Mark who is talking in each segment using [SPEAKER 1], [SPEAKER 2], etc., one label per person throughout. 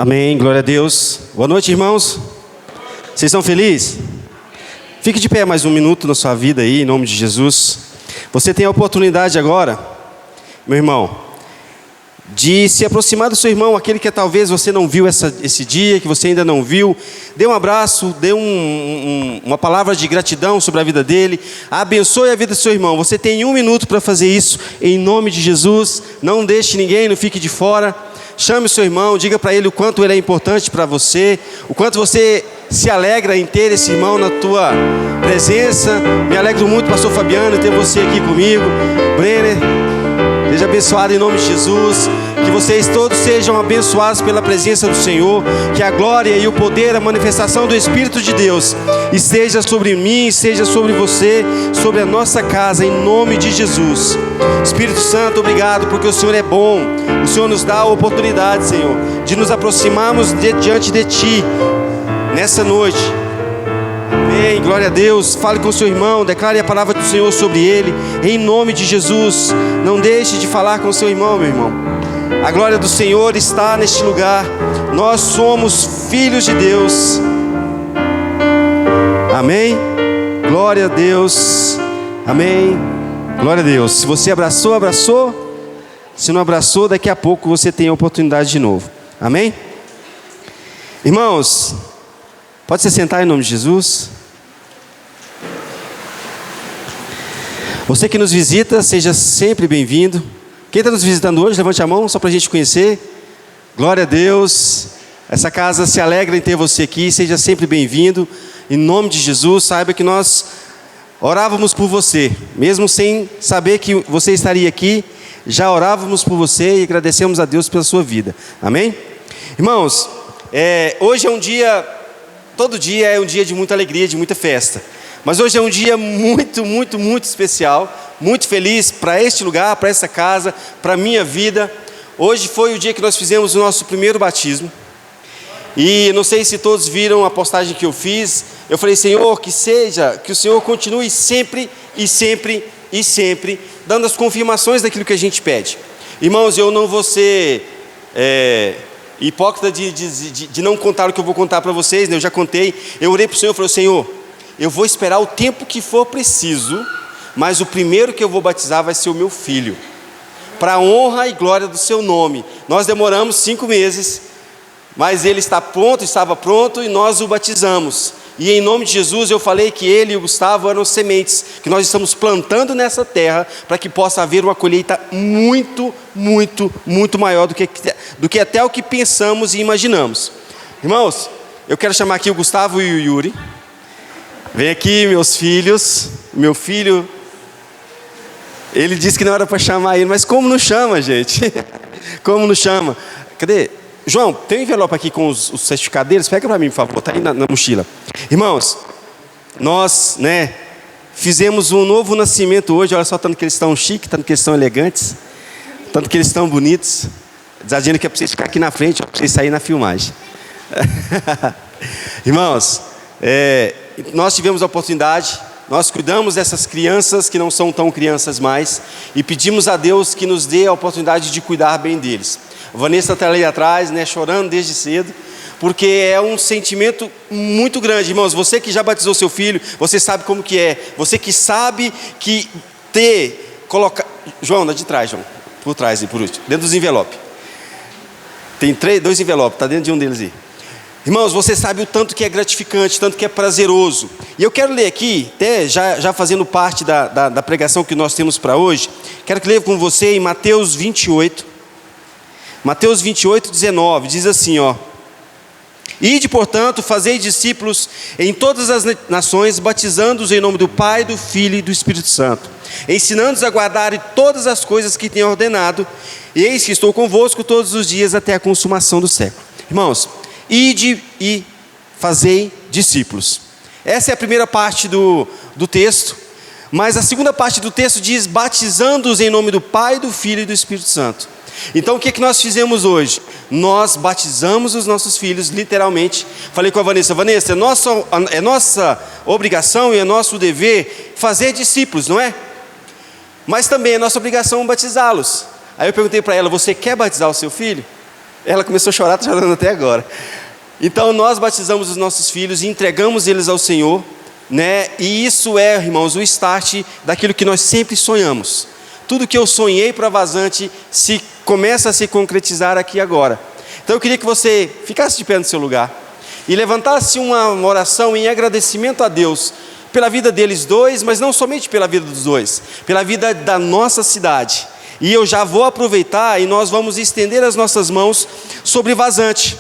[SPEAKER 1] Amém, glória a Deus. Boa noite, irmãos. Vocês estão felizes? Fique de pé mais um minuto na sua vida aí, em nome de Jesus. Você tem a oportunidade agora, meu irmão, de se aproximar do seu irmão, aquele que talvez você não viu esse dia, que você ainda não viu. Dê um abraço, dê uma palavra de gratidão sobre a vida dele. Abençoe a vida do seu irmão. Você tem 1 minuto para fazer isso, em nome de Jesus. Não deixe ninguém, não fique de fora. Chame o seu irmão, diga para ele o quanto ele é importante para você, o quanto você se alegra em ter esse irmão na tua presença. Me alegro muito, pastor Fabiano, ter você aqui comigo. Brenner, seja abençoado em nome de Jesus. Que vocês todos sejam abençoados pela presença do Senhor. Que a glória e o poder, a manifestação do Espírito de Deus esteja sobre mim, esteja sobre você, sobre a nossa casa, em nome de Jesus. Espírito Santo, obrigado, porque o Senhor é bom. O Senhor nos dá a oportunidade, Senhor, de nos aproximarmos diante de Ti nessa noite. Amém, glória a Deus. Fale com o seu irmão, declare a palavra do Senhor sobre ele, em nome de Jesus. Não deixe de falar com o seu irmão, meu irmão. A glória do Senhor está neste lugar. Nós somos filhos de Deus. Amém, glória a Deus. Amém, glória a Deus. Se você abraçou, abraçou. Se não abraçou, daqui a pouco você tem a oportunidade de novo. Amém? Irmãos, pode se sentar em nome de Jesus. Você que nos visita, seja sempre bem-vindo. Quem está nos visitando hoje, levante a mão só para a gente conhecer. Glória a Deus. Essa casa se alegra em ter você aqui. Seja sempre bem-vindo. Em nome de Jesus, saiba que nós orávamos por você, mesmo sem saber que você estaria aqui. Já orávamos por você e agradecemos a Deus pela sua vida. Amém? Irmãos, hoje é um dia, todo dia é um dia de muita alegria, de muita festa. Mas hoje é um dia muito, muito, muito especial, muito feliz para este lugar, para essa casa, para a minha vida. Hoje foi o dia que nós fizemos o nosso primeiro batismo. E não sei se todos viram a postagem que eu fiz. Eu falei, Senhor, que o Senhor continue sempre e sempre e sempre dando as confirmações daquilo que a gente pede. Irmãos, eu não vou ser hipócrita de não contar o que eu vou contar para vocês, né? Eu já contei. Eu orei para o Senhor e falei, Senhor, eu vou esperar o tempo que for preciso, mas o primeiro que eu vou batizar vai ser o meu filho, para a honra e glória do seu nome. Nós demoramos 5 meses, mas ele estava pronto e nós o batizamos. E em nome de Jesus eu falei que ele e o Gustavo eram sementes que nós estamos plantando nessa terra para que possa haver uma colheita muito, muito, muito maior do que até o que pensamos e imaginamos. Irmãos, eu quero chamar aqui o Gustavo e o Yuri. Vem aqui, meus filhos. Meu filho, ele disse que não era para chamar ele, mas como não chama, gente? Como não chama? Cadê? João, tem um envelope aqui com os certificados deles? Pega para mim, por favor, está aí na mochila. Irmãos, nós, fizemos um novo nascimento hoje. Olha só, tanto que eles estão chiques, tanto que eles estão elegantes, tanto que eles estão bonitos. Dizendo que é para vocês ficar aqui na frente, para vocês saírem na filmagem. Irmãos, nós tivemos a oportunidade, nós cuidamos dessas crianças que não são tão crianças mais, e pedimos a Deus que nos dê a oportunidade de cuidar bem deles. A Vanessa está ali atrás, chorando desde cedo, porque é um sentimento muito grande. Irmãos, você que já batizou seu filho, você sabe como que é. Você que sabe que João, dá de trás, João. Por trás, por último, dentro dos envelopes. Tem 2 envelopes, está dentro de um deles aí. Irmãos, você sabe o tanto que é gratificante, o tanto que é prazeroso. E eu quero ler aqui, até já fazendo parte da pregação que nós temos para hoje, quero que leia com você em Mateus 28. Mateus 28, 19, diz assim, Ide, portanto, fazei discípulos em todas as nações, batizando-os em nome do Pai, do Filho e do Espírito Santo, ensinando-os a guardarem todas as coisas que tenho ordenado, e eis que estou convosco todos os dias até a consumação do século. Irmãos, ide e fazei discípulos. Essa é a primeira parte do texto, mas a segunda parte do texto diz, batizando-os em nome do Pai, do Filho e do Espírito Santo. Então o que nós fizemos hoje? Nós batizamos os nossos filhos, literalmente. Falei com a Vanessa, é nossa obrigação e é nosso dever fazer discípulos, não é? Mas também é nossa obrigação batizá-los. Aí eu perguntei para ela, você quer batizar o seu filho? Ela começou a chorar, está chorando até agora. Então nós batizamos os nossos filhos e entregamos eles ao Senhor, né? E isso é, irmãos, o start daquilo que nós sempre sonhamos. Tudo que eu sonhei para Vazante começa a se concretizar aqui agora. Então eu queria que você ficasse de pé no seu lugar e levantasse uma oração em agradecimento a Deus pela vida deles dois, mas não somente pela vida dos dois, pela vida da nossa cidade. E eu já vou aproveitar e nós vamos estender as nossas mãos sobre Vazante.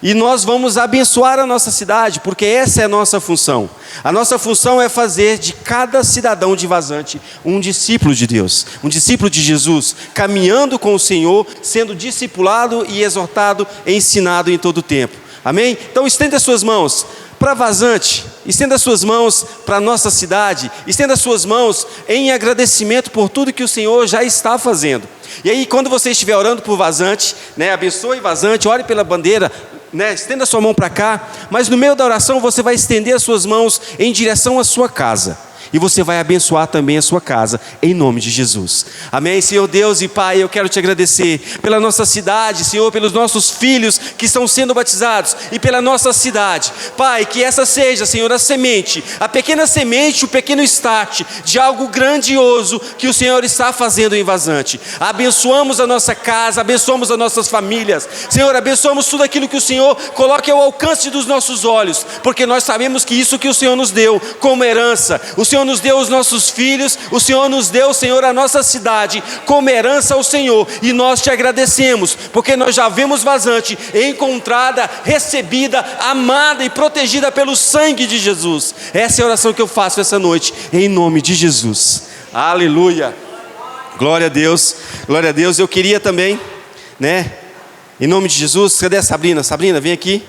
[SPEAKER 1] E nós vamos abençoar a nossa cidade, porque essa é a nossa função. A nossa função é fazer de cada cidadão de Vazante um discípulo de Deus, um discípulo de Jesus, caminhando com o Senhor, sendo discipulado e exortado, ensinado em todo o tempo. Amém? Então estenda as suas mãos para Vazante, estenda as suas mãos para a nossa cidade, estenda as suas mãos em agradecimento por tudo que o Senhor já está fazendo. E aí, quando você estiver orando por Vazante, né, abençoe Vazante, ore pela bandeira, né, estenda a sua mão para cá, mas no meio da oração você vai estender as suas mãos em direção à sua casa. E você vai abençoar também a sua casa, em nome de Jesus. Amém? Senhor Deus e Pai, eu quero te agradecer pela nossa cidade, Senhor, pelos nossos filhos que estão sendo batizados e pela nossa cidade. Pai, que essa seja, Senhor, a semente, a pequena semente, o pequeno start de algo grandioso que o Senhor está fazendo em Vazante. Abençoamos a nossa casa, abençoamos as nossas famílias. Senhor, abençoamos tudo aquilo que o Senhor coloque ao alcance dos nossos olhos, porque nós sabemos que isso que o Senhor nos deu como herança, o Senhor nos deu os nossos filhos, o Senhor nos deu, Senhor, a nossa cidade como herança ao Senhor, e nós te agradecemos, porque nós já vemos Vazante encontrada, recebida, amada e protegida pelo sangue de Jesus. Essa é a oração que eu faço essa noite, em nome de Jesus. Aleluia, glória a Deus, glória a Deus. Eu queria também, né, em nome de Jesus, cadê a Sabrina? Sabrina, vem aqui.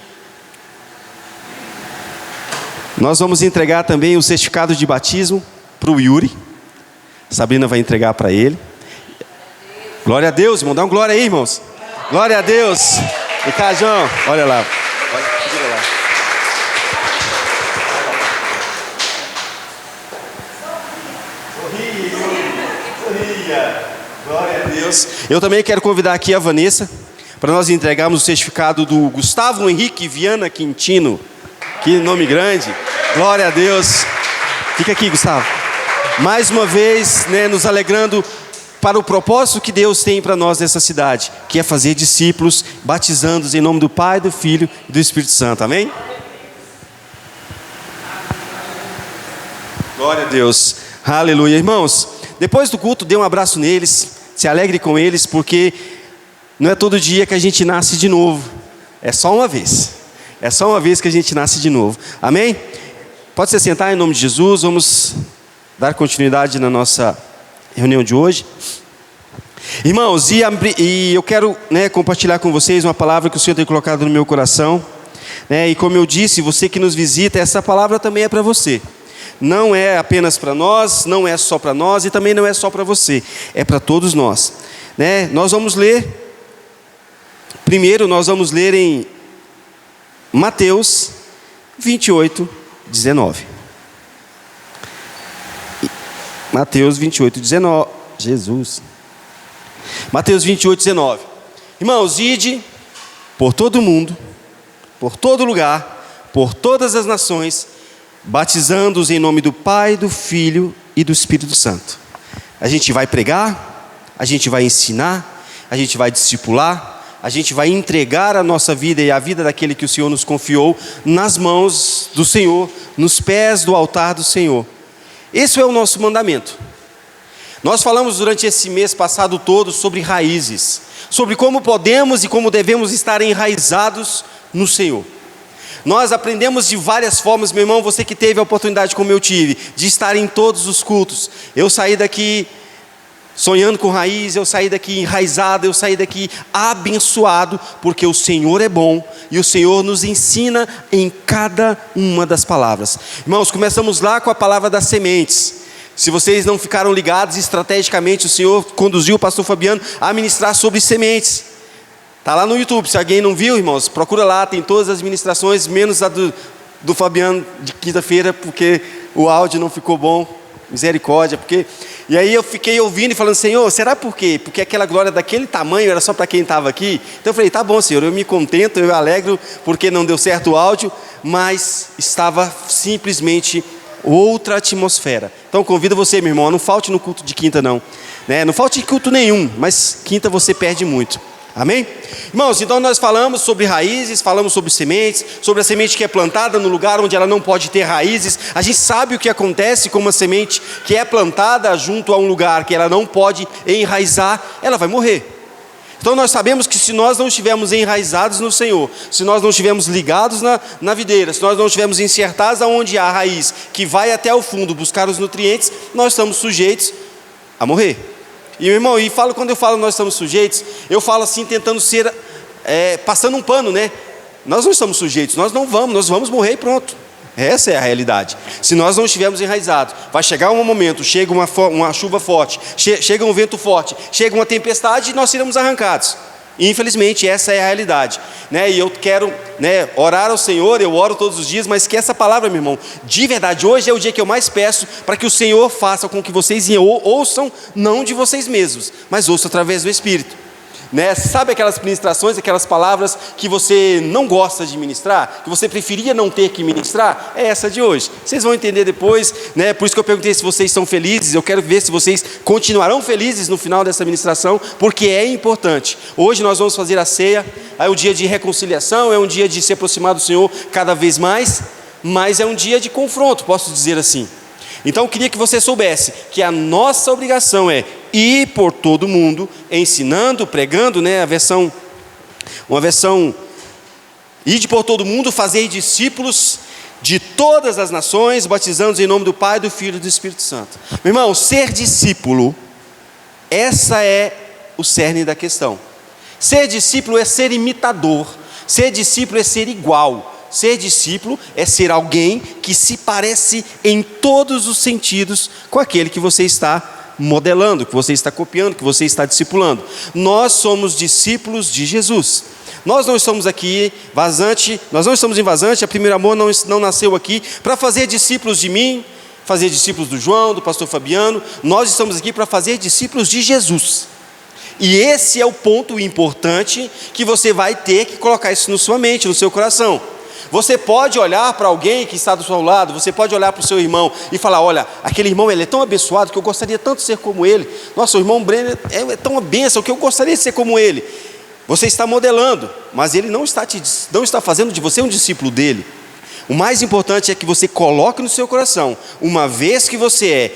[SPEAKER 1] Nós vamos entregar também o certificado de batismo para o Yuri. Sabrina vai entregar para ele. Glória a Deus, irmão. Dá um glória aí, irmãos. Glória a Deus. E cá, João, olha lá. Olha lá. Sorria. Glória a Deus. Eu também quero convidar aqui a Vanessa para nós entregarmos o certificado do Gustavo Henrique Viana Quintino. Que nome grande, glória a Deus. Fica aqui, Gustavo. Mais uma vez, né, nos alegrando para o propósito que Deus tem para nós nessa cidade, que é fazer discípulos, batizando-os em nome do Pai, do Filho e do Espírito Santo, amém? Glória a Deus, aleluia. Irmãos, depois do culto, dê um abraço neles, se alegre com eles, porque não é todo dia que a gente nasce de novo, é só uma vez. É só uma vez que a gente nasce de novo. Amém? Pode se sentar em nome de Jesus. Vamos dar continuidade na nossa reunião de hoje. Irmãos, e eu quero, né, compartilhar com vocês uma palavra que o Senhor tem colocado no meu coração. Né, e como eu disse, você que nos visita, essa palavra também é para você. Não é apenas para nós, não é só para nós e também não é só para você. É para todos nós. Né? Nós vamos ler, primeiro nós vamos ler em Mateus 28, 19. Mateus 28, 19. Jesus. Mateus 28, 19. Irmãos, ide por todo o mundo, por todo lugar, por todas as nações, batizando-os em nome do Pai, do Filho e do Espírito Santo. A gente vai pregar, a gente vai ensinar, a gente vai discipular, a gente vai entregar a nossa vida e a vida daquele que o Senhor nos confiou nas mãos do Senhor, nos pés do altar do Senhor. Esse é o nosso mandamento. Nós falamos durante esse mês passado todo sobre raízes, sobre como podemos e como devemos estar enraizados no Senhor. Nós aprendemos de várias formas, meu irmão, você que teve a oportunidade como eu tive, de estar em todos os cultos. Eu saí daqui sonhando com raiz, eu saí daqui enraizado, eu saí daqui abençoado, porque o Senhor é bom e o Senhor nos ensina em cada uma das palavras. Irmãos, começamos lá com a palavra das sementes. Se vocês não ficaram ligados, estrategicamente o Senhor conduziu o pastor Fabiano a ministrar sobre sementes. Está lá no YouTube, se alguém não viu, irmãos, procura lá, tem todas as ministrações, menos a do Fabiano de quinta-feira, porque o áudio não ficou bom, misericórdia, porque... E aí eu fiquei ouvindo e falando: Senhor, será por quê? Porque aquela glória daquele tamanho era só para quem estava aqui? Então eu falei: tá bom, Senhor, eu me contento, eu me alegro porque não deu certo o áudio, mas estava simplesmente outra atmosfera. Então convido você, meu irmão, não falte no culto de quinta não, né? Não falte em culto nenhum, mas quinta você perde muito. Amém? Irmãos, então nós falamos sobre raízes, falamos sobre sementes, sobre a semente que é plantada no lugar onde ela não pode ter raízes. A gente sabe o que acontece com uma semente que é plantada junto a um lugar que ela não pode enraizar, ela vai morrer. Então nós sabemos que se nós não estivermos enraizados no Senhor, se nós não estivermos ligados na videira, se nós não estivermos enxertados aonde há a raiz, que vai até o fundo buscar os nutrientes, nós estamos sujeitos a morrer. E meu irmão, quando eu falo nós estamos sujeitos, eu falo assim tentando ser, passando um pano, né? Nós não estamos sujeitos, nós vamos morrer e pronto. Essa é a realidade. Se nós não estivermos enraizados, vai chegar um momento, chega uma chuva forte, chega um vento forte, chega uma tempestade e nós seremos arrancados. Infelizmente essa é a realidade, né? E eu quero, né, orar ao Senhor, eu oro todos os dias, mas que essa palavra, meu irmão, de verdade, hoje é o dia que eu mais peço para que o Senhor faça com que vocês ouçam, não de vocês mesmos, mas ouçam através do Espírito, né? Sabe aquelas ministrações, aquelas palavras que você não gosta de ministrar, que você preferia não ter que ministrar? É essa de hoje. Vocês vão entender depois, né? Por isso que eu perguntei se vocês estão felizes. Eu quero ver se vocês continuarão felizes no final dessa ministração, porque é importante. Hoje nós vamos fazer a ceia, é um dia de reconciliação, é um dia de se aproximar do Senhor cada vez mais, mas é um dia de confronto, posso dizer assim. Então eu queria que você soubesse que a nossa obrigação é ir por todo mundo, ensinando, pregando, né? Uma versão, ide por todo mundo, fazer discípulos de todas as nações, batizando-os em nome do Pai, do Filho e do Espírito Santo. Meu irmão, ser discípulo, essa é o cerne da questão. Ser discípulo é ser imitador, ser discípulo é ser igual. Ser discípulo é ser alguém que se parece em todos os sentidos com aquele que você está modelando, que você está copiando, que você está discipulando. Nós somos discípulos de Jesus. Nós não estamos aqui nós não estamos em Vazante, a Primeiro Amor não nasceu aqui para fazer discípulos de mim, fazer discípulos do João, do pastor Fabiano. Nós estamos aqui para fazer discípulos de Jesus. E esse é o ponto importante que você vai ter que colocar isso na sua mente, no seu coração. Você pode olhar para alguém que está do seu lado, você pode olhar para o seu irmão e falar: olha, aquele irmão ele é tão abençoado que eu gostaria tanto de ser como ele. Nossa, o irmão Brenner é tão bênção que eu gostaria de ser como ele. Você está modelando, mas ele não está fazendo de você um discípulo dele. O mais importante é que você coloque no seu coração, uma vez que você é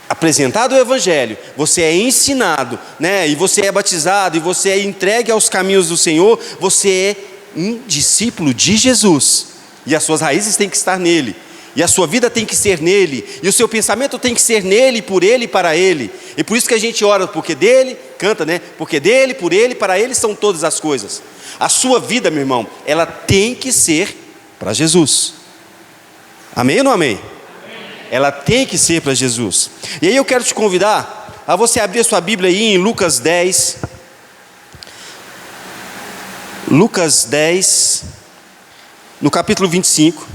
[SPEAKER 1] apresentado o Evangelho, você é ensinado, né? E você é batizado, e você é entregue aos caminhos do Senhor, você é um discípulo de Jesus, e as suas raízes têm que estar nele, e a sua vida tem que ser nele, e o seu pensamento tem que ser nele, por ele e para ele. E por isso que a gente ora, porque dele, canta, né? Porque dele, por ele, para ele são todas as coisas. A sua vida, meu irmão, ela tem que ser para Jesus. Amém ou não amém? Ela tem que ser para Jesus. E aí eu quero te convidar a você abrir a sua Bíblia aí em Lucas 10. Lucas 10, no capítulo 25.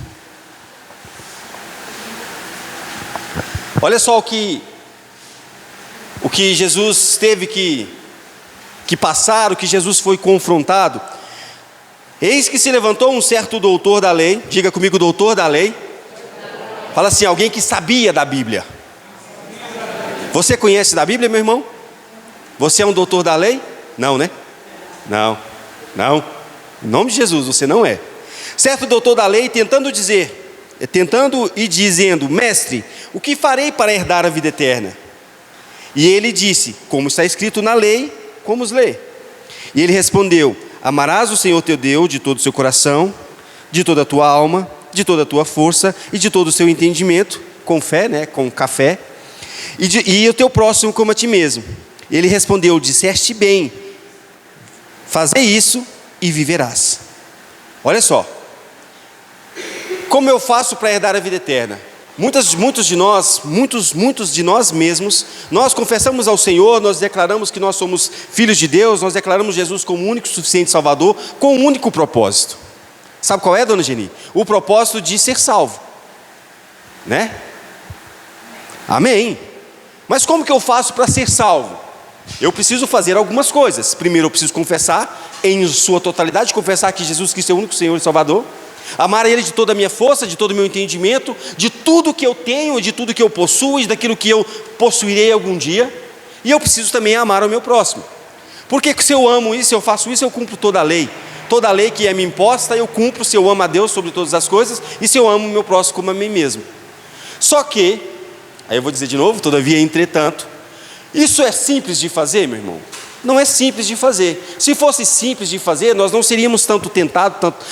[SPEAKER 1] Olha só o que Jesus teve que passar, o que Jesus foi confrontado. Eis que se levantou um certo doutor da lei, diga comigo, doutor da lei. Fala assim, alguém que sabia da Bíblia. Você conhece da Bíblia, meu irmão? Você é um doutor da lei? Não, né? Não. Em nome de Jesus, você não é. Certo doutor da lei, tentando e dizendo: mestre, o que farei para herdar a vida eterna? E ele disse: como está escrito na lei, como os lê? E ele respondeu: amarás o Senhor teu Deus de todo o seu coração, de toda a tua alma, de toda a tua força e de todo o seu entendimento, com fé, né, com café, e o teu próximo como a ti mesmo. Ele respondeu: disseste bem, fazei isso e viverás. Olha só, como eu faço para herdar a vida eterna? Muitos de nós mesmos, nós confessamos ao Senhor, nós declaramos que nós somos filhos de Deus, nós declaramos Jesus como o único e suficiente Salvador, com um único propósito. Sabe qual é, dona Geni? O propósito de ser salvo, né? Amém. Mas como que eu faço para ser salvo? Eu preciso fazer algumas coisas. Primeiro, eu preciso confessar em sua totalidade, confessar que Jesus Cristo é o único Senhor e Salvador, amar Ele de toda a minha força, de todo o meu entendimento, de tudo que eu tenho, de tudo que eu possuo e daquilo que eu possuirei algum dia. E eu preciso também amar o meu próximo, porque se eu amo isso, se eu faço isso, eu cumpro toda a lei. Toda a lei que é me imposta, eu cumpro se eu amo a Deus sobre todas as coisas e se eu amo o meu próximo como a mim mesmo. Só que, aí eu vou dizer de novo, todavia, entretanto, isso é simples de fazer, meu irmão? Não é simples de fazer. Se fosse simples de fazer, nós não seríamos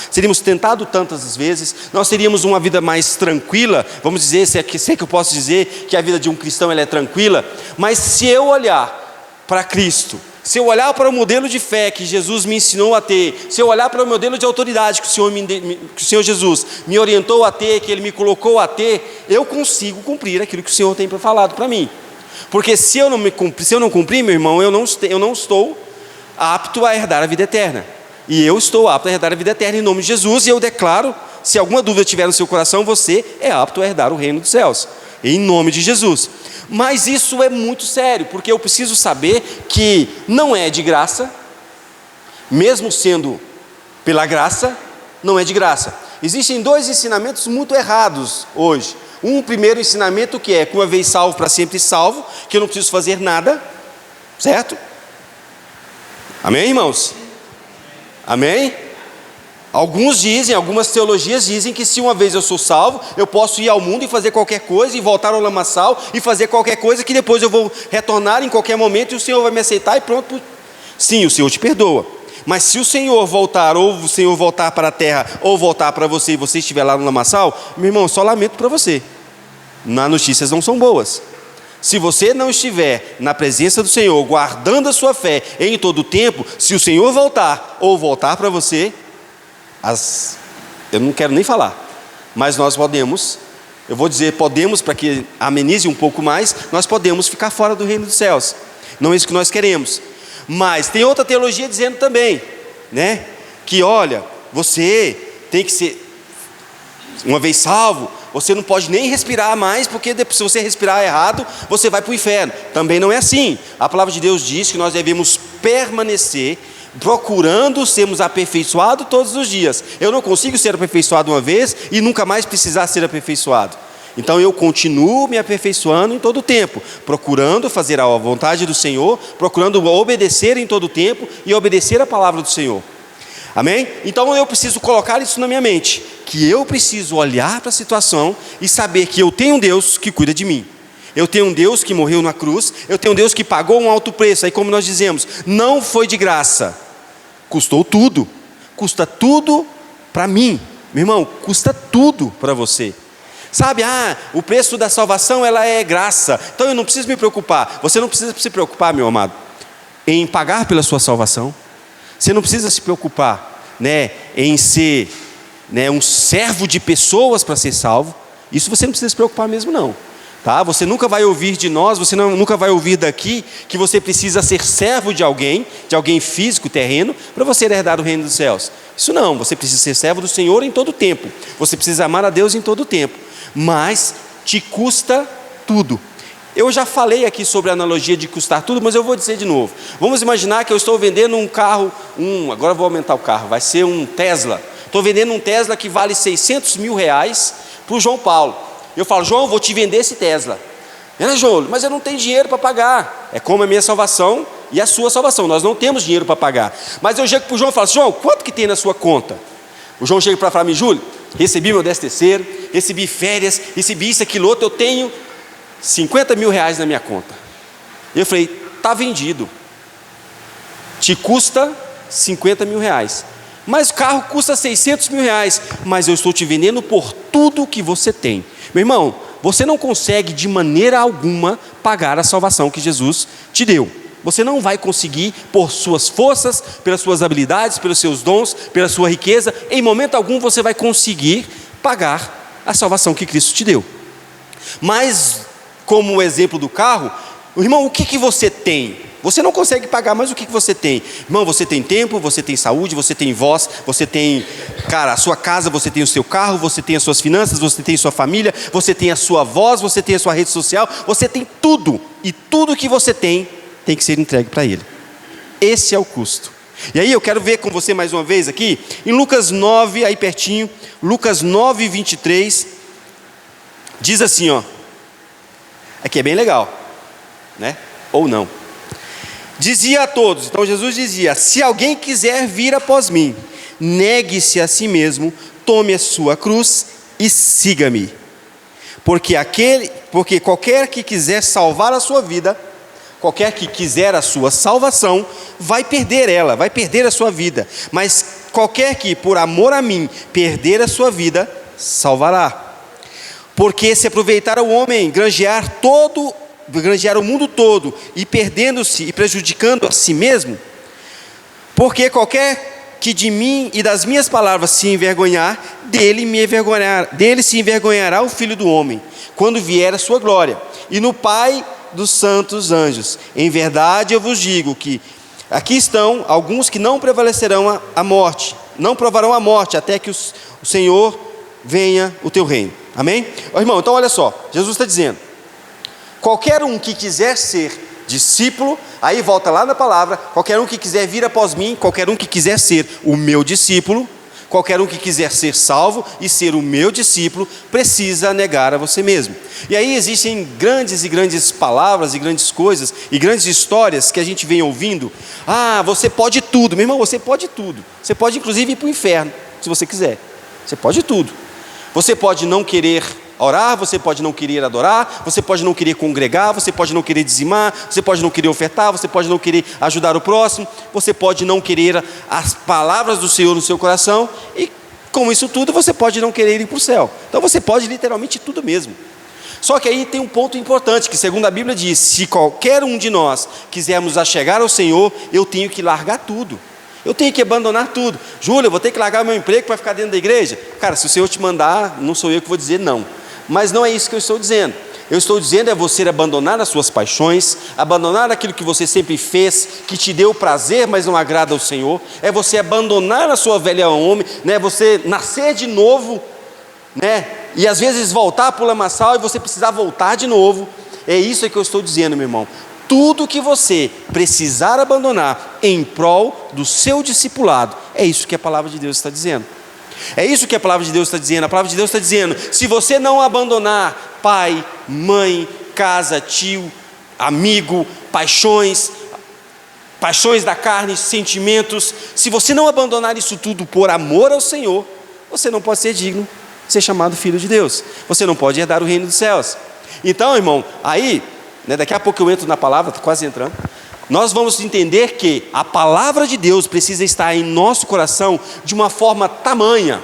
[SPEAKER 1] seríamos tentados tantas vezes, nós teríamos uma vida mais tranquila, vamos dizer, se é que eu posso dizer que a vida de um cristão ela é tranquila, mas se eu olhar para Cristo, se eu olhar para o modelo de fé que Jesus me ensinou a ter, se eu olhar para o modelo de autoridade que o Senhor Jesus me orientou a ter, que Ele me colocou a ter, eu consigo cumprir aquilo que o Senhor tem falado para mim. Porque se eu não cumprir, meu irmão, eu não estou apto a herdar a vida eterna. E eu estou apto a herdar a vida eterna em nome de Jesus, e eu declaro, se alguma dúvida tiver no seu coração, você é apto a herdar o reino dos céus, em nome de Jesus. Mas isso é muito sério, porque eu preciso saber que não é de graça, mesmo sendo pela graça, não é de graça. Existem dois ensinamentos muito errados hoje. Um primeiro ensinamento que é, uma vez salvo, para sempre salvo, que eu não preciso fazer nada, certo? Amém, irmãos? Amém? Algumas teologias dizem que se uma vez eu sou salvo, eu posso ir ao mundo e fazer qualquer coisa, e voltar ao lamaçal, e fazer qualquer coisa, que depois eu vou retornar em qualquer momento, e o Senhor vai me aceitar, e pronto. Sim, o Senhor te perdoa. Mas se o Senhor voltar, ou o Senhor voltar para a terra, ou voltar para você, e você estiver lá no lamaçal, meu irmão, só lamento para você. As notícias não são boas. Se você não estiver na presença do Senhor, guardando a sua fé em todo o tempo, se o Senhor voltar, ou voltar para você, eu não quero nem falar, mas nós podemos, eu vou dizer podemos para que amenize um pouco mais, nós podemos ficar fora do reino dos céus. Não é isso que nós queremos. Mas tem outra teologia dizendo também, né, que olha, você tem que ser, uma vez salvo, você não pode nem respirar mais, porque se você respirar errado, você vai para o inferno. Também não é assim. A palavra de Deus diz que nós devemos permanecer procurando sermos aperfeiçoados todos os dias. Eu não consigo ser aperfeiçoado uma vez e nunca mais precisar ser aperfeiçoado. Então eu continuo me aperfeiçoando em todo o tempo, procurando fazer a vontade do Senhor, procurando obedecer em todo o tempo e obedecer a palavra do Senhor. Amém? Então eu preciso colocar isso na minha mente, que eu preciso olhar para a situação e saber que eu tenho um Deus que cuida de mim. Eu tenho um Deus que morreu na cruz, eu tenho um Deus que pagou um alto preço. Aí, como nós dizemos, não foi de graça, custou tudo, custa tudo para mim, meu irmão, custa tudo para você. Sabe, o preço da salvação ela é graça, então eu não preciso me preocupar. Você não precisa se preocupar, meu amado, em pagar pela sua salvação. Você não precisa se preocupar, né, em ser, né, um servo de pessoas para ser salvo. Isso você não precisa se preocupar mesmo não. Tá? Você nunca vai ouvir de nós, nunca vai ouvir daqui que você precisa ser servo de alguém físico, terreno, para você herdar o reino dos céus. Isso não, você precisa ser servo do Senhor em todo o tempo. Você precisa amar a Deus em todo o tempo. Mas te custa tudo. Eu já falei aqui sobre a analogia de custar tudo, mas eu vou dizer de novo. Vamos imaginar que eu estou vendendo um carro, agora eu vou aumentar o carro, vai ser um Tesla. Estou vendendo um Tesla que vale 600 mil reais para o João Paulo. Eu falo, João, vou te vender esse Tesla. João, mas eu não tenho dinheiro para pagar. É como a minha salvação e a sua salvação. Nós não temos dinheiro para pagar. Mas eu chego para o João e falo, João, quanto que tem na sua conta? O João chega para falar, Júlio, recebi meu 13º, recebi férias, recebi isso, aquilo outro, eu tenho 50 mil reais na minha conta. Eu falei, está vendido. Te custa 50 mil reais. Mas o carro custa 600 mil reais. Mas eu estou te vendendo por tudo que você tem. Meu irmão, você não consegue de maneira alguma pagar a salvação que Jesus te deu. Você não vai conseguir por suas forças, pelas suas habilidades, pelos seus dons, pela sua riqueza. Em momento algum você vai conseguir pagar a salvação que Cristo te deu. Mas, como o exemplo do carro, irmão, o que você tem? Você não consegue pagar, mas o que você tem? Irmão, você tem tempo, você tem saúde, você tem voz, você tem, cara, a sua casa, você tem o seu carro, você tem as suas finanças, você tem a sua família, você tem a sua voz, você tem a sua rede social, você tem tudo. E tudo que você tem que ser entregue para Ele. Esse é o custo. E aí eu quero ver com você mais uma vez aqui, em Lucas 9, aí pertinho, Lucas 9, 23, diz assim, ó. Aqui é bem legal, né? Ou não. Dizia a todos, então Jesus dizia: se alguém quiser vir após mim, negue-se a si mesmo, tome a sua cruz e siga-me. Porque qualquer que quiser salvar a sua vida, qualquer que quiser a sua salvação, vai perder ela, vai perder a sua vida. Mas qualquer que, por amor a mim, perder a sua vida, salvará. Porque se aproveitar o homem, granjear o mundo todo, e perdendo-se e prejudicando a si mesmo, porque qualquer que de mim e das minhas palavras se envergonhar, dele se envergonhará o Filho do Homem, quando vier a sua glória, e no Pai dos santos anjos. Em verdade eu vos digo que aqui estão alguns que não prevalecerão a morte, não provarão a morte, até que o Senhor venha o teu reino. Amém? Irmão, então olha só, Jesus está dizendo: qualquer um que quiser ser discípulo, aí volta lá na palavra, qualquer um que quiser vir após mim, qualquer um que quiser ser o meu discípulo, qualquer um que quiser ser salvo e ser o meu discípulo, precisa negar a você mesmo. E aí existem grandes palavras e grandes coisas e grandes histórias que a gente vem ouvindo. Ah, você pode tudo. Meu irmão, você pode tudo. Você pode inclusive ir para o inferno, se você quiser. Você pode tudo. Você pode não querer orar, você pode não querer adorar, você pode não querer congregar, você pode não querer dizimar, você pode não querer ofertar, você pode não querer ajudar o próximo, você pode não querer as palavras do Senhor no seu coração, e com isso tudo você pode não querer ir para o céu. Então você pode literalmente tudo mesmo. Só que aí tem um ponto importante, que segundo a Bíblia diz: se qualquer um de nós quisermos achegar ao Senhor, eu tenho que largar tudo. Eu tenho que abandonar tudo. Júlia, eu vou ter que largar meu emprego para ficar dentro da igreja? Cara, se o Senhor te mandar, não sou eu que vou dizer não. Mas não é isso que eu estou dizendo. Eu estou dizendo é você abandonar as suas paixões, abandonar aquilo que você sempre fez, que te deu prazer, mas não agrada ao Senhor. É você abandonar a sua velha homem, né? Você nascer de novo, né? E às vezes voltar para o lamaçal e você precisar voltar de novo. É isso que eu estou dizendo, meu irmão. Tudo que você precisar abandonar em prol do seu discipulado, é isso que a palavra de Deus está dizendo. É isso que a palavra de Deus está dizendo. A palavra de Deus está dizendo: se você não abandonar pai, mãe, casa, tio, amigo, paixões da carne, sentimentos, se você não abandonar isso tudo por amor ao Senhor, você não pode ser digno de ser chamado filho de Deus. Você não pode herdar o reino dos céus. Então, irmão, aí, daqui a pouco eu entro na palavra, estou quase entrando. Nós vamos entender que a palavra de Deus precisa estar em nosso coração de uma forma tamanha,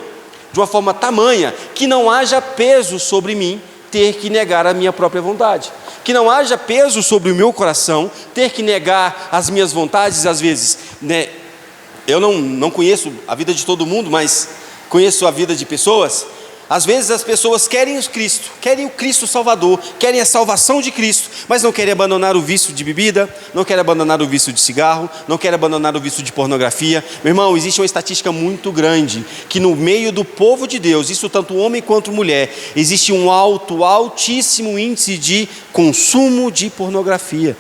[SPEAKER 1] que não haja peso sobre mim ter que negar a minha própria vontade, que não haja peso sobre o meu coração ter que negar as minhas vontades. Às vezes, né, eu não conheço a vida de todo mundo, mas conheço a vida de pessoas. Às vezes as pessoas querem o Cristo Salvador, querem a salvação de Cristo, mas não querem abandonar o vício de bebida, não querem abandonar o vício de cigarro, não querem abandonar o vício de pornografia. Meu irmão, existe uma estatística muito grande, que no meio do povo de Deus, isso tanto homem quanto mulher, existe um altíssimo índice de consumo de pornografia.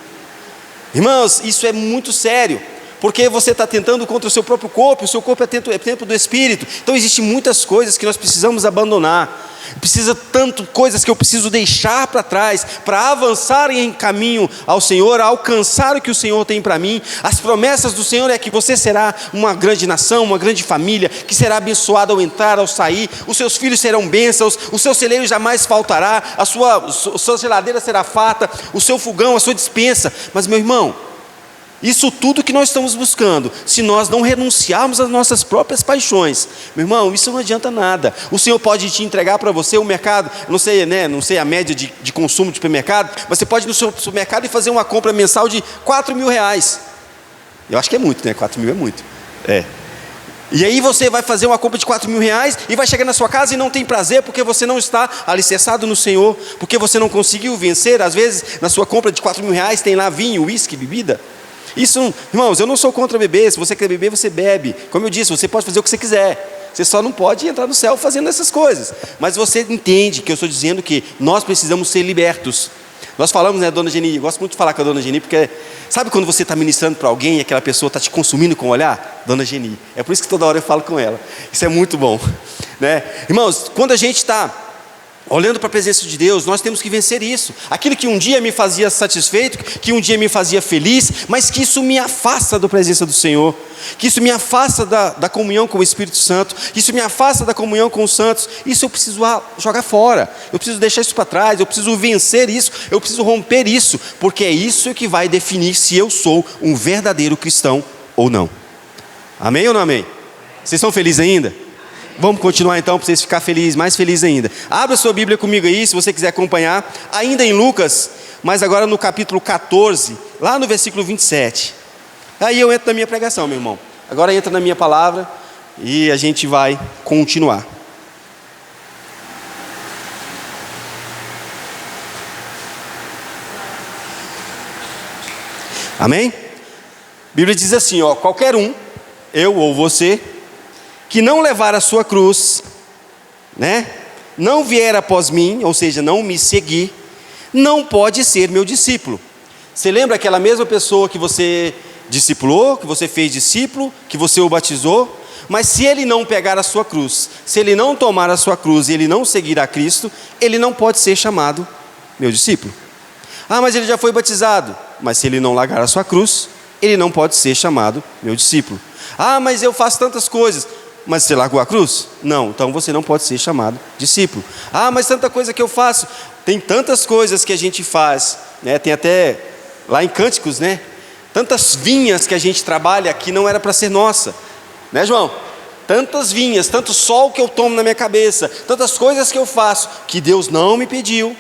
[SPEAKER 1] Irmãos, isso é muito sério. Porque você está tentando contra o seu próprio corpo, o seu corpo é templo do Espírito. Então existem muitas coisas que nós precisamos abandonar. Precisa tanto coisas que eu preciso deixar para trás, para avançar em caminho ao Senhor, a alcançar o que o Senhor tem para mim. As promessas do Senhor é que você será uma grande nação, uma grande família, que será abençoada ao entrar, ao sair. Os seus filhos serão bênçãos, o seu celeiro jamais faltará, a sua geladeira será farta, o seu fogão, a sua despensa. Mas, meu irmão, isso tudo que nós estamos buscando, se nós não renunciarmos às nossas próprias paixões, meu irmão, isso não adianta nada. O Senhor pode te entregar para você o mercado, não sei a média de consumo de supermercado, mas você pode ir no seu supermercado e fazer uma compra mensal de R$4.000. Eu acho que é muito, né? 4 mil é muito. E aí você vai fazer uma compra de R$4.000 e vai chegar na sua casa e não tem prazer, porque você não está alicerçado no Senhor, porque você não conseguiu vencer. Às vezes na sua compra de R$4.000 tem lá vinho, uísque, bebida. Isso, irmãos, eu não sou contra beber. Se você quer beber, você bebe. Como eu disse, você pode fazer o que você quiser. Você só não pode entrar no céu fazendo essas coisas. Mas você entende que eu estou dizendo que nós precisamos ser libertos. Nós falamos, né, Dona Geni, eu gosto muito de falar com a Dona Geni, porque sabe quando você está ministrando para alguém e aquela pessoa está te consumindo com o olhar? Dona Geni. É por isso que toda hora eu falo com ela. Isso é muito bom, né? Irmãos, quando a gente está olhando para a presença de Deus, nós temos que vencer isso. Aquilo que um dia me fazia satisfeito, que um dia me fazia feliz, mas que isso me afasta da presença do Senhor, que isso me afasta da comunhão com o Espírito Santo, que isso me afasta da comunhão com os santos. Isso eu preciso jogar fora, eu preciso deixar isso para trás, eu preciso vencer isso, eu preciso romper isso, porque é isso que vai definir se eu sou um verdadeiro cristão ou não. Amém ou não amém? Vocês estão felizes ainda? Vamos continuar então, para vocês ficarem felizes, mais felizes ainda. Abra sua Bíblia comigo aí, se você quiser acompanhar, ainda em Lucas, mas agora no capítulo 14, lá no versículo 27. Aí eu entro na minha pregação, meu irmão. Agora entra na minha palavra e a gente vai continuar. Amém? A Bíblia diz assim, ó: qualquer um, eu ou você, que não levar a sua cruz, né, não vier após mim, ou seja, não me seguir, não pode ser meu discípulo. Você lembra aquela mesma pessoa que você discipulou, que você fez discípulo, que você o batizou? Mas se ele não pegar a sua cruz, se ele não tomar a sua cruz e ele não seguir a Cristo, ele não pode ser chamado meu discípulo. Ah, mas ele já foi batizado. Mas se ele não largar a sua cruz, ele não pode ser chamado meu discípulo. Ah, mas eu faço tantas coisas. Mas você largou a cruz? Não, então você não pode ser chamado discípulo. Ah, mas tanta coisa que eu faço. Tem tantas coisas que a gente faz, né? Tem até lá em Cânticos, né? Tantas vinhas que a gente trabalha que não era para ser nossa, né, João? Tantas vinhas, tanto sol que eu tomo na minha cabeça, tantas coisas que eu faço que Deus não me pediu.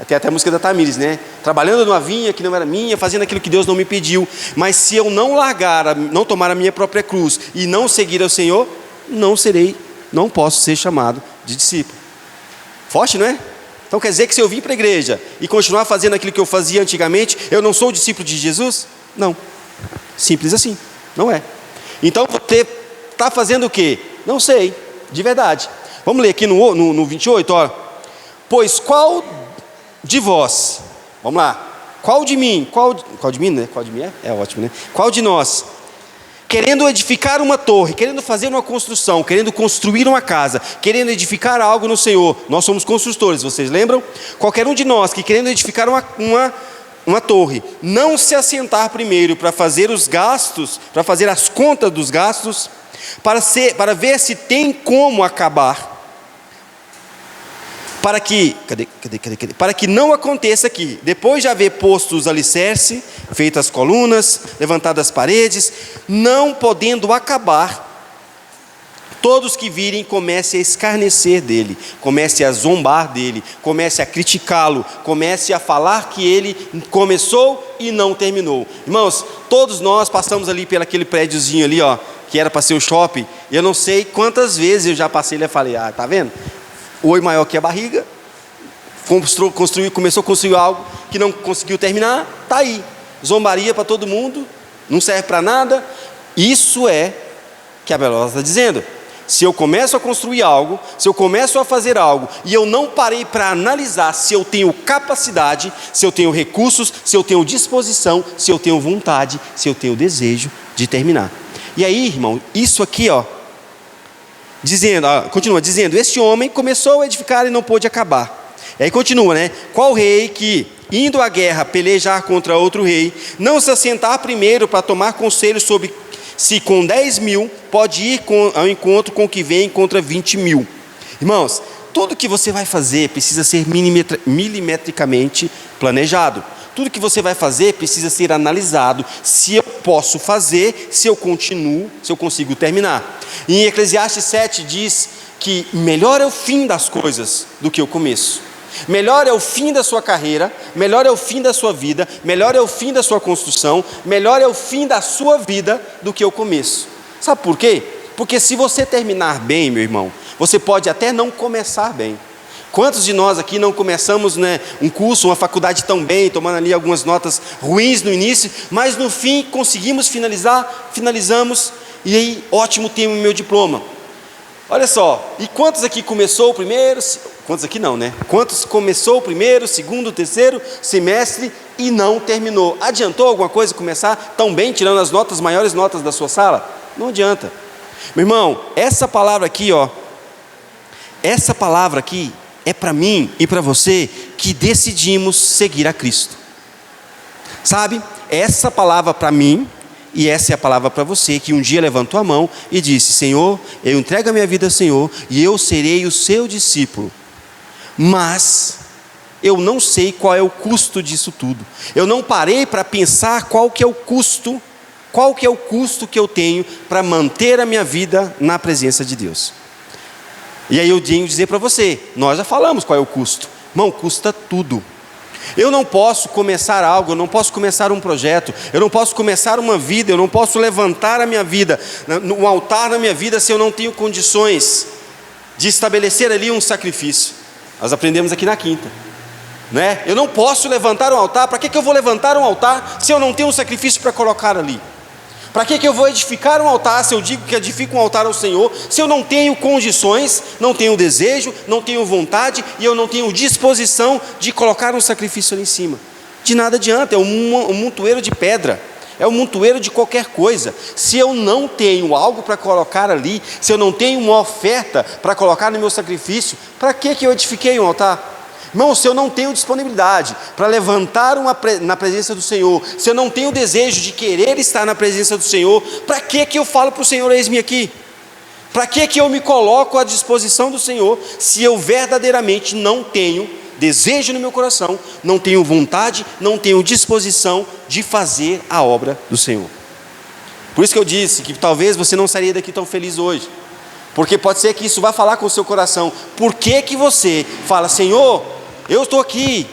[SPEAKER 1] Tem até a música da Tamires, né? Trabalhando numa vinha que não era minha, fazendo aquilo que Deus não me pediu. Mas se eu não largar, não tomar a minha própria cruz e não seguir ao Senhor, não posso ser chamado de discípulo. Forte, não é? Então quer dizer que se eu vir para a igreja e continuar fazendo aquilo que eu fazia antigamente, eu não sou discípulo de Jesus? Não. Simples assim, não é. Então você está fazendo o quê? Não sei, de verdade. Vamos ler aqui no 28, ó. Pois qual de vós, vamos lá, qual de mim, qual de mim, né? Qual de mim é ótimo, né? Qual de nós, querendo edificar uma torre, querendo fazer uma construção, querendo construir uma casa, querendo edificar algo no Senhor, nós somos construtores, vocês lembram? Qualquer um de nós que querendo edificar uma torre, não se assentar primeiro para fazer os gastos, para fazer as contas dos gastos, para ver se tem como acabar, para que não aconteça que, depois de haver posto os alicerces, feitas as colunas, levantadas as paredes, não podendo acabar, todos que virem comecem a escarnecer dele, comecem a zombar dele, comecem a criticá-lo, comecem a falar que ele começou e não terminou. Irmãos, todos nós passamos ali pelo aquele prédiozinho ali, ó, que era para ser o shopping, e eu não sei quantas vezes eu já passei ali e falei, tá vendo? O oi maior que a barriga, começou a construir algo que não conseguiu terminar, está aí, zombaria para todo mundo, não serve para nada. Isso é que a Belosa está dizendo. Se eu começo a construir algo, se eu começo a fazer algo, e eu não parei para analisar se eu tenho capacidade, se eu tenho recursos, se eu tenho disposição, se eu tenho vontade, se eu tenho desejo de terminar. E aí, irmão, isso aqui, ó, continua dizendo, este homem começou a edificar e não pôde acabar. E aí continua, né? Qual rei que, indo à guerra pelejar contra outro rei, não se assentar primeiro para tomar conselho sobre se com 10.000 pode ir ao encontro com o que vem contra 20.000. Irmãos, tudo que você vai fazer precisa ser milimetricamente planejado. Tudo que você vai fazer precisa ser analisado, se eu posso fazer, se eu continuo, se eu consigo terminar. E em Eclesiastes 7 diz que melhor é o fim das coisas do que o começo. Melhor é o fim da sua carreira, melhor é o fim da sua vida, melhor é o fim da sua construção, melhor é o fim da sua vida do que o começo. Sabe por quê? Porque se você terminar bem, meu irmão, você pode até não começar bem. Quantos de nós aqui não começamos, né, um curso, uma faculdade tão bem, tomando ali algumas notas ruins no início, mas no fim conseguimos finalizamos, e aí, ótimo, tenho o meu diploma. Olha só, e quantos aqui começou o primeiro, quantos aqui não, né? Quantos começou o primeiro, segundo, terceiro semestre e não terminou? Adiantou alguma coisa começar tão bem, tirando as notas, maiores notas da sua sala? Não adianta. Meu irmão, essa palavra aqui, ó, essa palavra aqui é para mim e para você que decidimos seguir a Cristo. Sabe? Essa palavra para mim, e essa é a palavra para você, que um dia levantou a mão e disse: Senhor, eu entrego a minha vida ao Senhor e eu serei o seu discípulo. Mas eu não sei qual é o custo disso tudo. Eu não parei para pensar qual que é o custo que eu tenho para manter a minha vida na presença de Deus. E aí eu tenho que dizer para você, nós já falamos qual é o custo. Irmão, custa tudo. Eu não posso começar algo, eu não posso começar um projeto, eu não posso começar uma vida, eu não posso levantar a minha vida, um altar na minha vida, se eu não tenho condições de estabelecer ali um sacrifício. Nós aprendemos aqui na quinta, né? Eu não posso levantar um altar. Para que eu vou levantar um altar se eu não tenho um sacrifício para colocar ali? Para que eu vou edificar um altar, se eu digo que edifico um altar ao Senhor, se eu não tenho condições, não tenho desejo, não tenho vontade, e eu não tenho disposição de colocar um sacrifício ali em cima? De nada adianta, é um montoeiro de pedra, é um montoeiro de qualquer coisa. Se eu não tenho algo para colocar ali, se eu não tenho uma oferta para colocar no meu sacrifício, para que eu edifiquei um altar? Irmão, se eu não tenho disponibilidade para levantar na presença do Senhor, se eu não tenho desejo de querer estar na presença do Senhor, para que eu falo para o Senhor: eis-me aqui? Para que eu me coloco à disposição do Senhor, se eu verdadeiramente não tenho desejo no meu coração, não tenho vontade, não tenho disposição de fazer a obra do Senhor? Por isso que eu disse que talvez você não sairia daqui tão feliz hoje, porque pode ser que isso vá falar com o seu coração. Por que você fala: Senhor, eu estou aqui,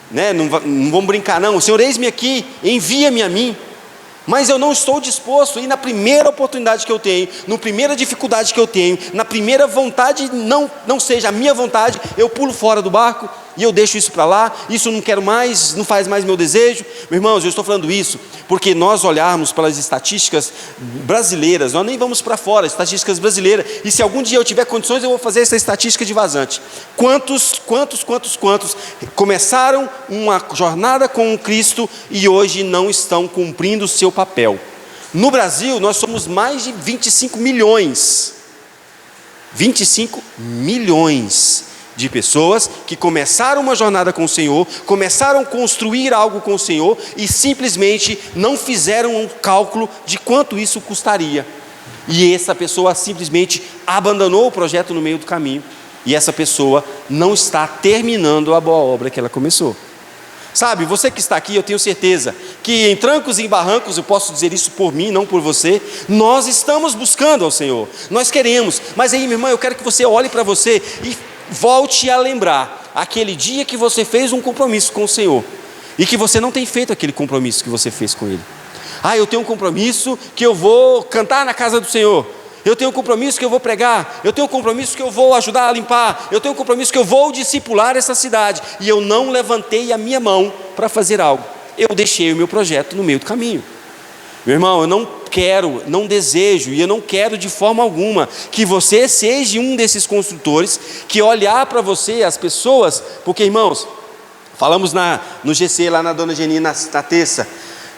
[SPEAKER 1] né? Não vamos brincar não, Senhor, eis-me aqui, envia-me a mim, mas eu não estou disposto, e na primeira oportunidade que eu tenho, na primeira dificuldade que eu tenho, na primeira vontade, não seja a minha vontade, eu pulo fora do barco, e eu deixo isso para lá, isso não quero mais, não faz mais meu desejo. Meus irmãos, eu estou falando isso porque nós olharmos para as estatísticas brasileiras, nós nem vamos para fora, estatísticas brasileiras, e se algum dia eu tiver condições, eu vou fazer essa estatística de vazante. Quantos começaram uma jornada com Cristo e hoje não estão cumprindo o seu papel? No Brasil, nós somos mais de 25 milhões. 25 milhões de pessoas que começaram uma jornada com o Senhor, começaram a construir algo com o Senhor e simplesmente não fizeram um cálculo de quanto isso custaria. E essa pessoa simplesmente abandonou o projeto no meio do caminho, e essa pessoa não está terminando a boa obra que ela começou. Sabe, você que está aqui, eu tenho certeza que em trancos e em barrancos, eu posso dizer isso por mim, não por você, nós estamos buscando ao Senhor, nós queremos. Mas aí, minha irmã, eu quero que você olhe para você e volte a lembrar aquele dia que você fez um compromisso com o Senhor e que você não tem feito aquele compromisso que você fez com Ele. Eu tenho um compromisso que eu vou cantar na casa do Senhor, eu tenho um compromisso que eu vou pregar, eu tenho um compromisso que eu vou ajudar a limpar, eu tenho um compromisso que eu vou discipular essa cidade, e eu não levantei a minha mão para fazer algo, eu deixei o meu projeto no meio do caminho. Meu irmão, eu não quero, não desejo, e eu não quero de forma alguma que você seja um desses construtores que olhar para você, as pessoas, porque, irmãos, falamos no GC lá na Dona Geni na terça,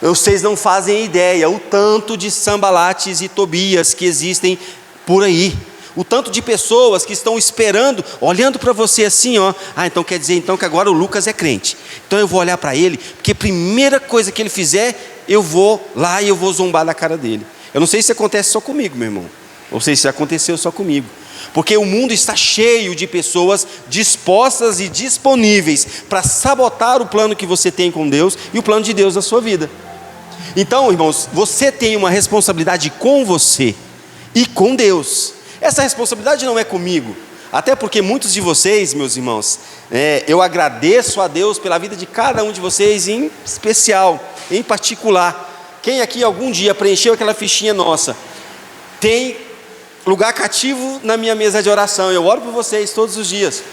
[SPEAKER 1] vocês não fazem ideia o tanto de Sambalates e Tobias que existem por aí, o tanto de pessoas que estão esperando, olhando para você assim, então quer dizer então que agora o Lucas é crente, então eu vou olhar para ele, porque a primeira coisa que ele fizer, eu vou lá e eu vou zombar da cara dele. Eu não sei se acontece só comigo, meu irmão, ou sei se aconteceu só comigo, porque o mundo está cheio de pessoas dispostas e disponíveis para sabotar o plano que você tem com Deus e o plano de Deus na sua vida. Então, irmãos, você tem uma responsabilidade com você e com Deus. Essa responsabilidade não é comigo, até porque muitos de vocês, meus irmãos, eu agradeço a Deus pela vida de cada um de vocês em especial, em particular. Quem aqui algum dia preencheu aquela fichinha nossa, tem lugar cativo na minha mesa de oração, eu oro por vocês todos os dias.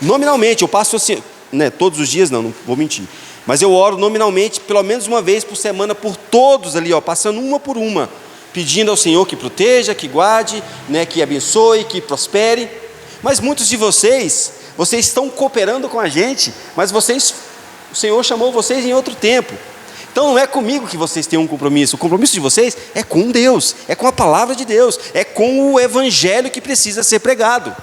[SPEAKER 1] Nominalmente, eu passo assim, né, todos os dias, não vou mentir. Mas eu oro nominalmente, pelo menos uma vez por semana, por todos ali, passando uma por uma, pedindo ao Senhor que proteja, que guarde, né, que abençoe, que prospere. Mas muitos de vocês estão cooperando com a gente, mas o Senhor chamou vocês em outro tempo. Então não é comigo que vocês têm um compromisso. O compromisso de vocês é com Deus, é com a palavra de Deus, é com o evangelho que precisa ser pregado.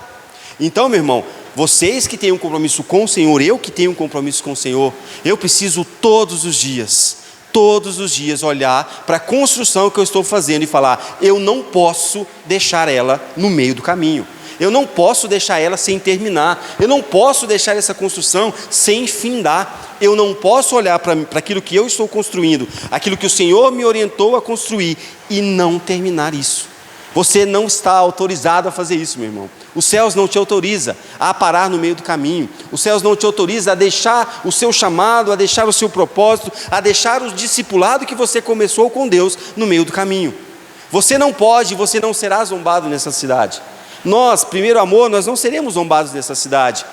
[SPEAKER 1] Então, meu irmão, vocês que têm um compromisso com o Senhor, eu que tenho um compromisso com o Senhor, eu preciso todos os dias olhar para a construção que eu estou fazendo e falar: eu não posso deixar ela no meio do caminho, eu não posso deixar ela sem terminar, eu não posso deixar essa construção sem findar, eu não posso olhar para aquilo que eu estou construindo, aquilo que o Senhor me orientou a construir e não terminar isso. Você não está autorizado a fazer isso, meu irmão. Os céus não te autorizam a parar no meio do caminho. Os céus não te autorizam a deixar o seu chamado, a deixar o seu propósito, a deixar o discipulado que você começou com Deus no meio do caminho. Você não pode, você não será zombado nessa cidade. Nós, Primeiro Amor, nós não seremos zombados nessa cidade.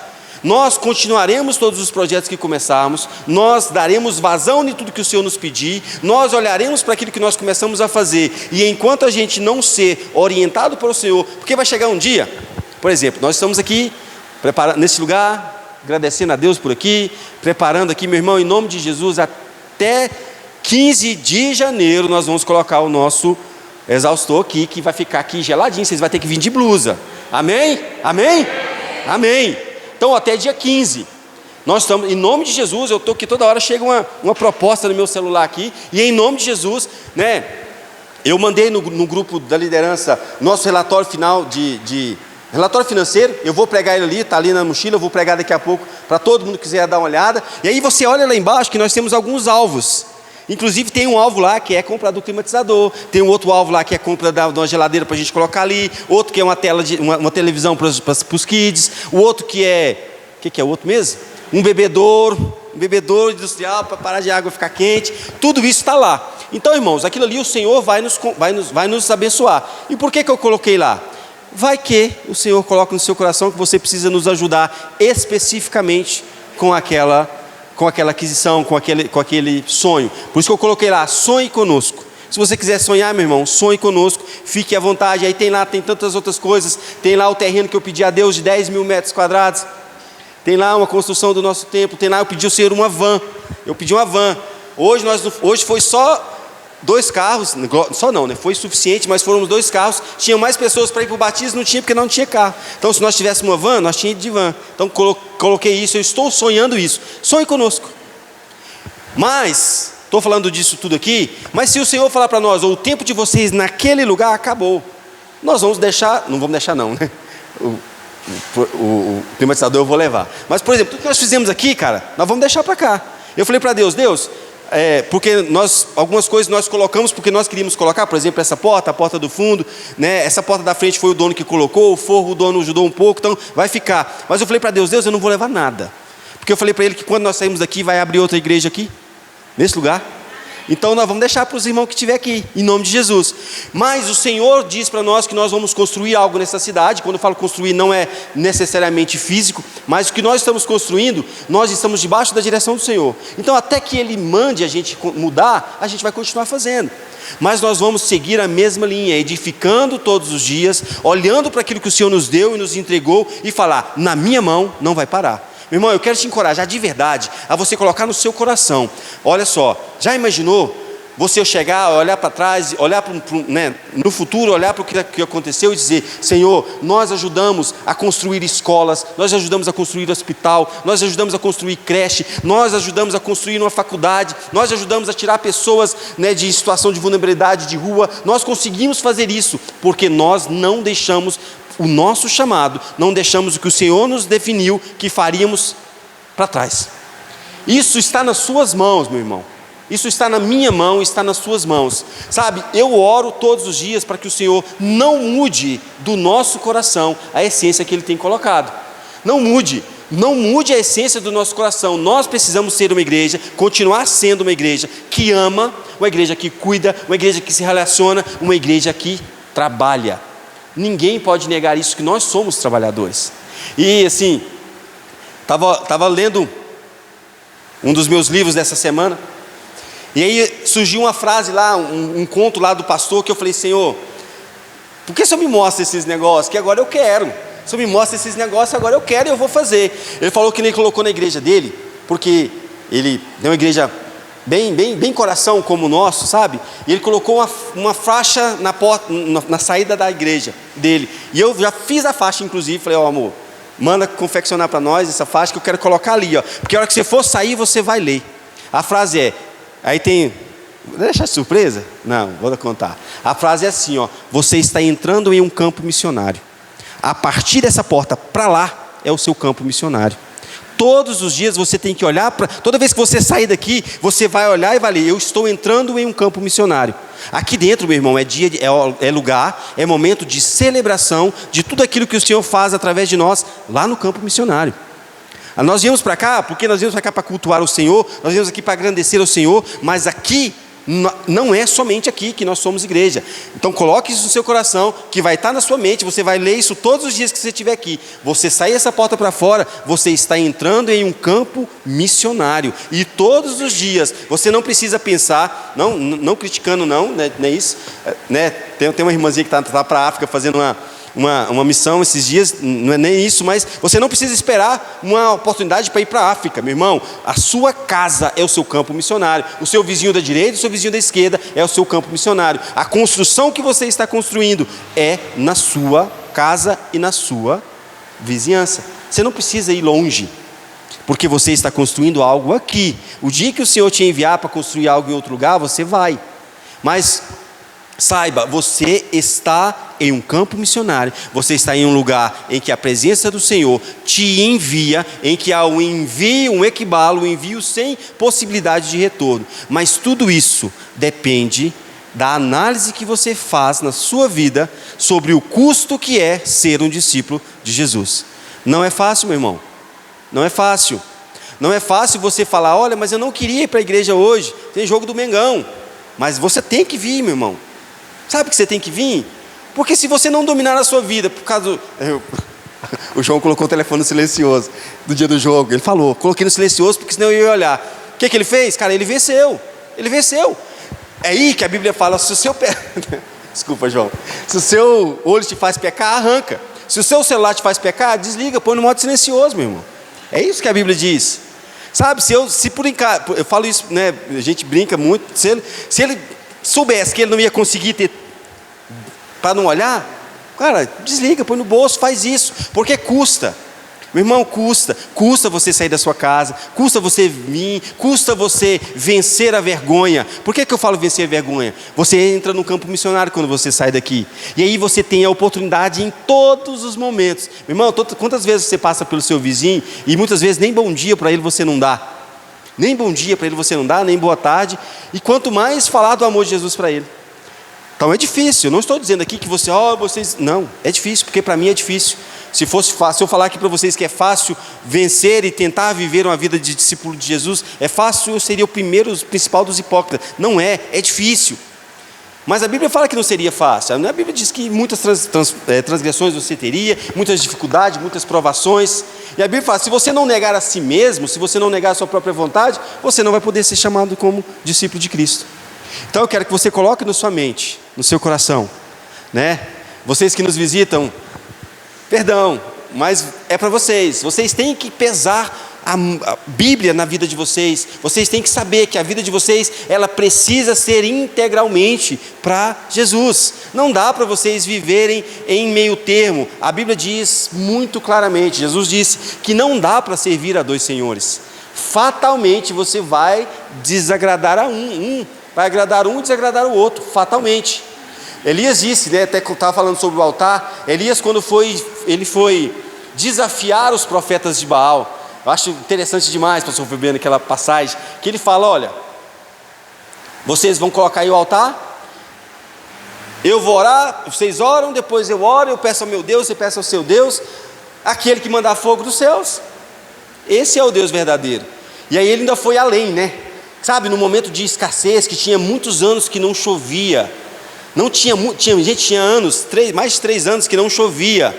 [SPEAKER 1] Nós continuaremos todos os projetos que começarmos, nós daremos vazão em tudo que o Senhor nos pedir, nós olharemos para aquilo que nós começamos a fazer, e enquanto a gente não ser orientado pelo Senhor, porque vai chegar um dia, por exemplo, nós estamos aqui, nesse lugar, agradecendo a Deus por aqui, preparando aqui, meu irmão, em nome de Jesus, até 15 de janeiro, nós vamos colocar o nosso exaustor aqui, que vai ficar aqui geladinho, vocês vão ter que vir de blusa, amém? Amém? Amém. Então até dia 15, nós estamos, em nome de Jesus, eu estou aqui toda hora, chega uma proposta no meu celular aqui, e em nome de Jesus, né, eu mandei no grupo da liderança, nosso relatório final relatório financeiro, eu vou pregar ele ali, está ali na mochila, eu vou pregar daqui a pouco, para todo mundo que quiser dar uma olhada, e aí você olha lá embaixo que nós temos alguns alvos, inclusive tem um alvo lá que é compra do climatizador, tem um outro alvo lá que é compra de uma geladeira para a gente colocar ali, outro que é uma televisão para os kids, o outro que é, o que é o outro mesmo? Um bebedouro industrial para parar de água ficar quente, tudo isso está lá. Então, irmãos, aquilo ali o Senhor vai nos abençoar. E por que eu coloquei lá? Vai que o Senhor coloca no seu coração que você precisa nos ajudar especificamente com aquela aquisição, com aquele sonho. Por isso que eu coloquei lá, sonhe conosco. Se você quiser sonhar, meu irmão, sonhe conosco, fique à vontade. Aí tem tantas outras coisas, tem lá o terreno que eu pedi a Deus de 10 mil metros quadrados, tem lá uma construção do nosso templo, tem lá, eu pedi ao Senhor uma van, hoje foi só 2 carros, só não, né? Foi suficiente, mas foram 2 carros, tinha mais pessoas para ir para o batismo, não tinha, porque não tinha carro. Então se nós tivéssemos uma van, nós tínhamos de van. Então coloquei isso, eu estou sonhando isso, sonhe conosco. Mas, estou falando disso tudo aqui, mas se o Senhor falar para nós, o tempo de vocês naquele lugar acabou, nós vamos deixar, não vamos deixar não, né? O climatizador eu vou levar. Mas, por exemplo, tudo que nós fizemos aqui, cara, nós vamos deixar para cá. Eu falei para Deus, porque algumas coisas nós colocamos porque nós queríamos colocar, por exemplo, essa porta, a porta do fundo, né? Essa porta da frente foi o dono que colocou, o forro o dono ajudou um pouco, então vai ficar. Mas eu falei para Deus, eu não vou levar nada, porque eu falei para Ele que quando nós saímos daqui vai abrir outra igreja aqui, nesse lugar. Então nós vamos deixar para os irmãos que estiver aqui, em nome de Jesus. Mas o Senhor diz para nós que nós vamos construir algo nessa cidade. Quando eu falo construir, não é necessariamente físico, mas o que nós estamos construindo, nós estamos debaixo da direção do Senhor. Então até que Ele mande a gente mudar, a gente vai continuar fazendo. Mas nós vamos seguir a mesma linha, edificando todos os dias, olhando para aquilo que o Senhor nos deu e nos entregou e falar, na minha mão não vai parar. Meu irmão, eu quero te encorajar de verdade a você colocar no seu coração. Olha só, já imaginou você chegar, olhar para trás, olhar né, no futuro, olhar para o que aconteceu e dizer, Senhor, nós ajudamos a construir escolas, nós ajudamos a construir hospital, nós ajudamos a construir creche, nós ajudamos a construir uma faculdade, nós ajudamos a tirar pessoas, né, de situação de vulnerabilidade de rua, nós conseguimos fazer isso, porque nós não deixamos o nosso chamado, não deixamos o que o Senhor nos definiu que faríamos para trás. Isso está nas suas mãos, meu irmão. Isso está na minha mão, está nas suas mãos. Sabe, eu oro todos os dias para que o Senhor não mude do nosso coração a essência que Ele tem colocado. Não mude a essência do nosso coração. Nós precisamos ser uma igreja, continuar sendo uma igreja que ama, uma igreja que cuida, uma igreja que se relaciona, uma igreja que trabalha. Ninguém pode negar isso, que nós somos trabalhadores. E assim, Tava lendo um dos meus livros dessa semana, e aí surgiu uma frase lá, um conto lá do pastor, que eu falei: Senhor, por que o Senhor me mostra esses negócios? Que agora eu quero. O Senhor me mostra esses negócios, agora eu quero e eu vou fazer. Ele falou que ele colocou na igreja dele, porque ele tem uma igreja bem coração como o nosso, sabe? E ele colocou uma faixa na porta, na saída da igreja dele. E eu já fiz a faixa, inclusive, falei: ó, amor, manda confeccionar para nós essa faixa que eu quero colocar ali, ó. Porque a hora que você for sair, você vai ler. A frase é, aí tem, vou deixar de surpresa? Não, vou contar. A frase é assim, ó: você está entrando em um campo missionário. A partir dessa porta para lá é o seu campo missionário. Todos os dias você tem que olhar para... Toda vez que você sair daqui, você vai olhar e vai ler: eu estou entrando em um campo missionário. Aqui dentro, meu irmão, é lugar, é momento de celebração de tudo aquilo que o Senhor faz através de nós lá no campo missionário. Nós viemos para cá, porque nós viemos para cá para cultuar o Senhor, nós viemos aqui para agradecer ao Senhor, mas aqui não é somente aqui que nós somos igreja. Então coloque isso no seu coração, que vai estar na sua mente, você vai ler isso todos os dias que você estiver aqui. Você sair essa porta para fora, você está entrando em um campo missionário. E todos os dias, você não precisa pensar, não criticando não é isso, né? Tem uma irmãzinha que está para a África fazendo uma missão esses dias, não é nem isso, mas você não precisa esperar uma oportunidade para ir para a África, meu irmão. A sua casa é o seu campo missionário, o seu vizinho da direita, o seu vizinho da esquerda é o seu campo missionário. A construção que você está construindo é na sua casa e na sua vizinhança. Você não precisa ir longe, porque você está construindo algo aqui. O dia que o Senhor te enviar para construir algo em outro lugar, você vai. Mas saiba, você está em um campo missionário, você está em um lugar em que a presença do Senhor te envia, em que há um envio, um equibalo, um envio sem possibilidade de retorno. Mas tudo isso depende da análise que você faz na sua vida sobre o custo que é ser um discípulo de Jesus. Não é fácil, meu irmão, não é fácil. Não é fácil você falar: olha, mas eu não queria ir para a igreja hoje, tem jogo do Mengão. Mas você tem que vir, meu irmão. Sabe que você tem que vir? Porque se você não dominar a sua vida, por causa do... O João colocou o telefone no silencioso do dia do jogo. Ele falou: coloquei no silencioso porque senão eu ia olhar. O que ele fez? Cara, ele venceu. Ele venceu. É aí que a Bíblia fala: se o seu pé... Desculpa, João. Se o seu olho te faz pecar, arranca. Se o seu celular te faz pecar, desliga, põe no modo silencioso, meu irmão. É isso que a Bíblia diz. Sabe, se por encargo... Eu falo isso, né? A gente brinca muito. Se ele soubesse que ele não ia conseguir ter para não olhar, cara, desliga, põe no bolso, faz isso, porque custa, meu irmão, custa você sair da sua casa, custa você vir, custa você vencer a vergonha. Por que eu falo vencer a vergonha? Você entra no campo missionário quando você sai daqui, e aí você tem a oportunidade em todos os momentos, meu irmão. Quantas vezes você passa pelo seu vizinho e muitas vezes nem bom dia para ele você não dá, nem bom dia para ele você não dá, nem boa tarde, e quanto mais falar do amor de Jesus para ele. Então é difícil, eu não estou dizendo aqui que vocês... Não, é difícil, porque para mim é difícil. Se fosse fácil, se eu falar aqui para vocês que é fácil vencer e tentar viver uma vida de discípulo de Jesus, é fácil, eu seria o principal dos hipócritas. Não é difícil. Mas a Bíblia fala que não seria fácil. A Bíblia diz que muitas transgressões você teria, muitas dificuldades, muitas provações. E a Bíblia fala: se você não negar a si mesmo, se você não negar a sua própria vontade, você não vai poder ser chamado como discípulo de Cristo. Então eu quero que você coloque na sua mente, no seu coração, né? Vocês que nos visitam, perdão, mas é para vocês. Vocês têm que pesar a Bíblia na vida de vocês. Vocês têm que saber que a vida de vocês, ela precisa ser integralmente para Jesus. Não dá para vocês viverem em meio termo. A Bíblia diz muito claramente, Jesus disse que não dá para servir a dois senhores. Fatalmente você vai desagradar a vai agradar um e desagradar o outro, fatalmente. Elias disse, né, até que eu estava falando sobre o altar, Elias, quando ele foi desafiar os profetas de Baal, eu acho interessante demais, pastor Fabiano, aquela passagem, que ele fala: olha, vocês vão colocar aí o altar, eu vou orar, vocês oram, depois eu oro, eu peço ao meu Deus, você peça ao seu Deus, aquele que mandar fogo dos céus, esse é o Deus verdadeiro. E aí ele ainda foi além, né? Sabe, no momento de escassez, que tinha muitos anos que não chovia, tinha anos, mais de 3 anos que não chovia.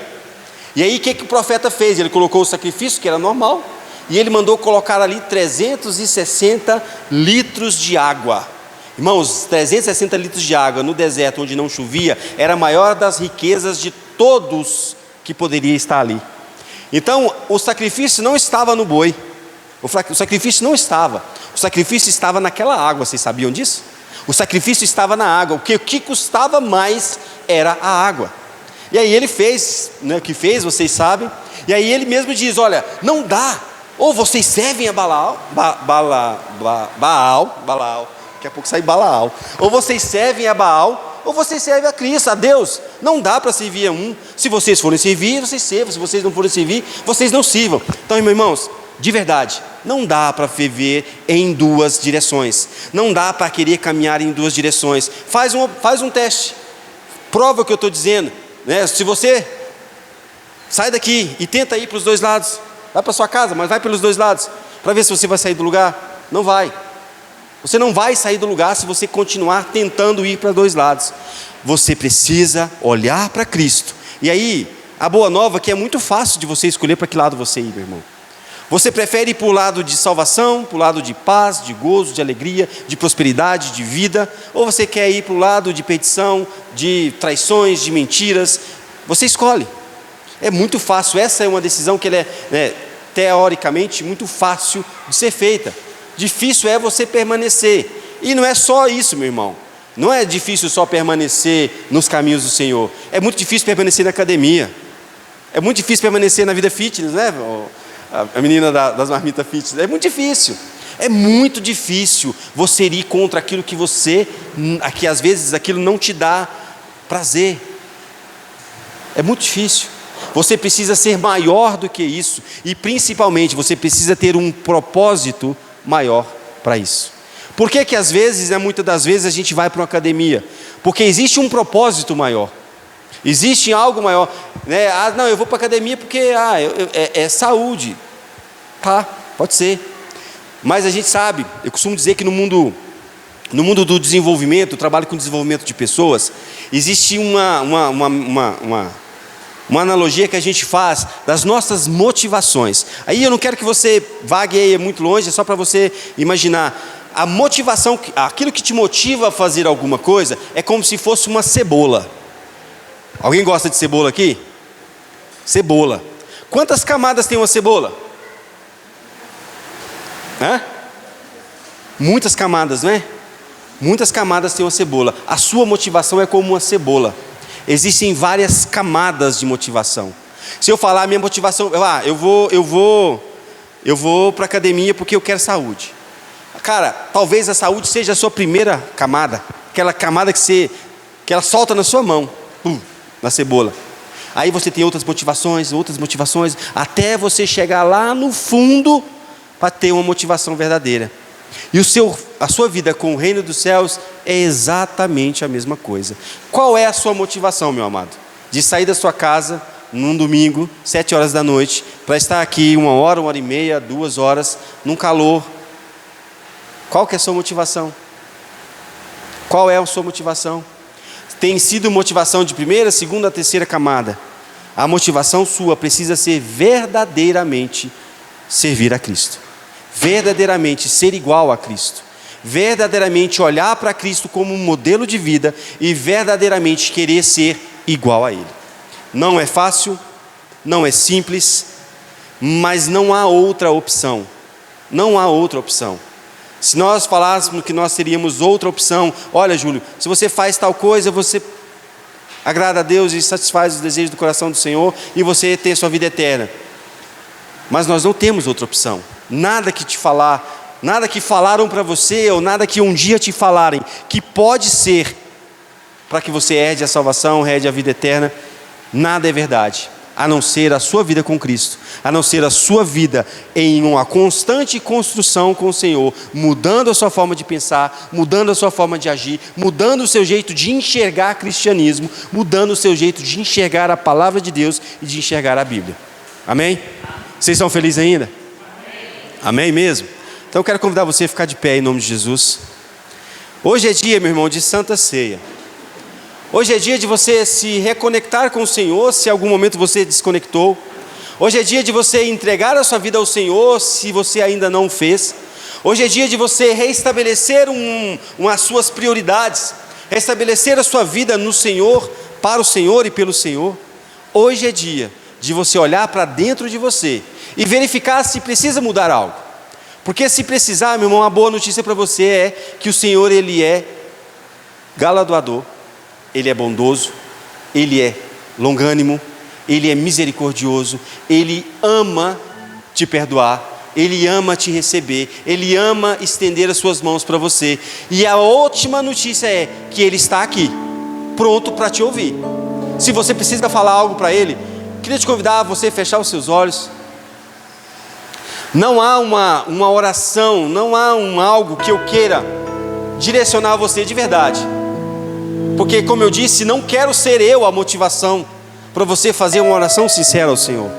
[SPEAKER 1] E aí o que o profeta fez? Ele colocou o sacrifício, que era normal, e ele mandou colocar ali 360 litros de água. Irmãos, 360 litros de água no deserto onde não chovia, era a maior das riquezas de todos que poderia estar ali. Então, o sacrifício não estava no boi, o sacrifício não estava, o sacrifício estava naquela água, vocês sabiam disso? O sacrifício estava na água, o que custava mais era a água. E aí ele fez, né, o que fez, vocês sabem, e aí ele mesmo diz, olha, não dá, ou vocês servem a Baal, daqui a pouco sai Balaal, ou vocês servem a Baal, ou vocês servem a Cristo, a Deus. Não dá para servir a um. Se vocês forem servir, vocês servam. Se vocês não forem servir, vocês não sirvam. Então, meus irmãos, de verdade, não dá para viver em duas direções. Não dá para querer caminhar em duas direções. Faz um teste, prova o que eu estou dizendo, né? Se você sai daqui e tenta ir para os dois lados, vai para sua casa, mas vai pelos dois lados, para ver se você vai sair do lugar. Não vai. Você não vai sair do lugar se você continuar tentando ir para dois lados. Você precisa olhar para Cristo. E aí, a boa nova é que é muito fácil de você escolher para que lado você ir, meu irmão. Você prefere ir para o lado de salvação, para o lado de paz, de gozo, de alegria, de prosperidade, de vida, ou você quer ir para o lado de perdição, de traições, de mentiras? Você escolhe. É muito fácil. Essa é uma decisão que ela é teoricamente muito fácil de ser feita. Difícil é você permanecer. E não é só isso, meu irmão. Não é difícil só permanecer nos caminhos do Senhor. É muito difícil permanecer na academia. É muito difícil permanecer na vida fitness, né? A menina das marmitas fitness. É muito difícil. É muito difícil você ir contra aquilo que às vezes aquilo não te dá prazer. É muito difícil. Você precisa ser maior do que isso. E principalmente você precisa ter um propósito maior para isso. Por que às vezes, muitas das vezes a gente vai para uma academia? Porque existe um propósito maior. Existe algo maior, né? Não, eu vou para a academia porque é saúde. Tá, pode ser. Mas a gente sabe, eu costumo dizer que no mundo do desenvolvimento, trabalho com desenvolvimento de pessoas, existe uma analogia que a gente faz das nossas motivações. Aí eu não quero que você vague muito longe, é só para você imaginar. A motivação, aquilo que te motiva a fazer alguma coisa, é como se fosse uma cebola. Alguém gosta de cebola aqui? Cebola. Quantas camadas tem uma cebola? Muitas camadas, não é? Muitas camadas tem uma cebola. A sua motivação é como uma cebola. Existem várias camadas de motivação. Se eu falar minha motivação, eu vou para a academia porque eu quero saúde. Cara, talvez a saúde seja a sua primeira camada, aquela camada que ela solta na sua mão, na cebola. Aí você tem outras motivações, até você chegar lá no fundo para ter uma motivação verdadeira. E a sua vida com o reino dos céus é exatamente a mesma coisa. Qual é a sua motivação, meu amado? De sair da sua casa num domingo, 7 horas da noite, para estar aqui 1 hora, 1 hora e meia, 2 horas, num calor. Qual que é a sua motivação? Qual é a sua motivação? Tem sido motivação de primeira, segunda, terceira camada. A motivação sua precisa ser verdadeiramente servir a Cristo. Verdadeiramente ser igual a Cristo. Verdadeiramente olhar para Cristo como um modelo de vida e verdadeiramente querer ser igual a Ele. Não é fácil, não é simples, mas não há outra opção. Não há outra opção. Se nós falássemos que nós teríamos outra opção, olha, Júlio, se você faz tal coisa, você agrada a Deus e satisfaz os desejos do coração do Senhor e você tem a sua vida eterna. Mas nós não temos outra opção. Nada que te falar, nada que falaram para você ou nada que um dia te falarem que pode ser para que você herde a salvação, herde a vida eterna, nada é verdade, a não ser a sua vida com Cristo, a não ser a sua vida em uma constante construção com o Senhor, mudando a sua forma de pensar, mudando a sua forma de agir, mudando o seu jeito de enxergar cristianismo, mudando o seu jeito de enxergar a palavra de Deus e de enxergar a Bíblia. Amém? Vocês estão felizes ainda? Amém mesmo? Então eu quero convidar você a ficar de pé em nome de Jesus. Hoje é dia, meu irmão, de Santa Ceia. Hoje é dia de você se reconectar com o Senhor, se em algum momento você desconectou. Hoje é dia de você entregar a sua vida ao Senhor, se você ainda não o fez. Hoje é dia de você restabelecer as suas prioridades, restabelecer a sua vida no Senhor, para o Senhor e pelo Senhor. Hoje é dia de você olhar para dentro de você e verificar se precisa mudar algo. Porque se precisar, meu irmão, uma boa notícia para você é que o Senhor, Ele é galardoador, Ele é bondoso, Ele é longânimo, Ele é misericordioso, Ele ama te perdoar, Ele ama te receber, Ele ama estender as suas mãos para você. E a última notícia é que Ele está aqui, pronto para te ouvir. Se você precisa falar algo para Ele, queria te convidar a você fechar os seus olhos. Não há uma oração, não há algo que eu queira direcionar a você de verdade. Porque, como eu disse, não quero ser eu a motivação para você fazer uma oração sincera ao Senhor.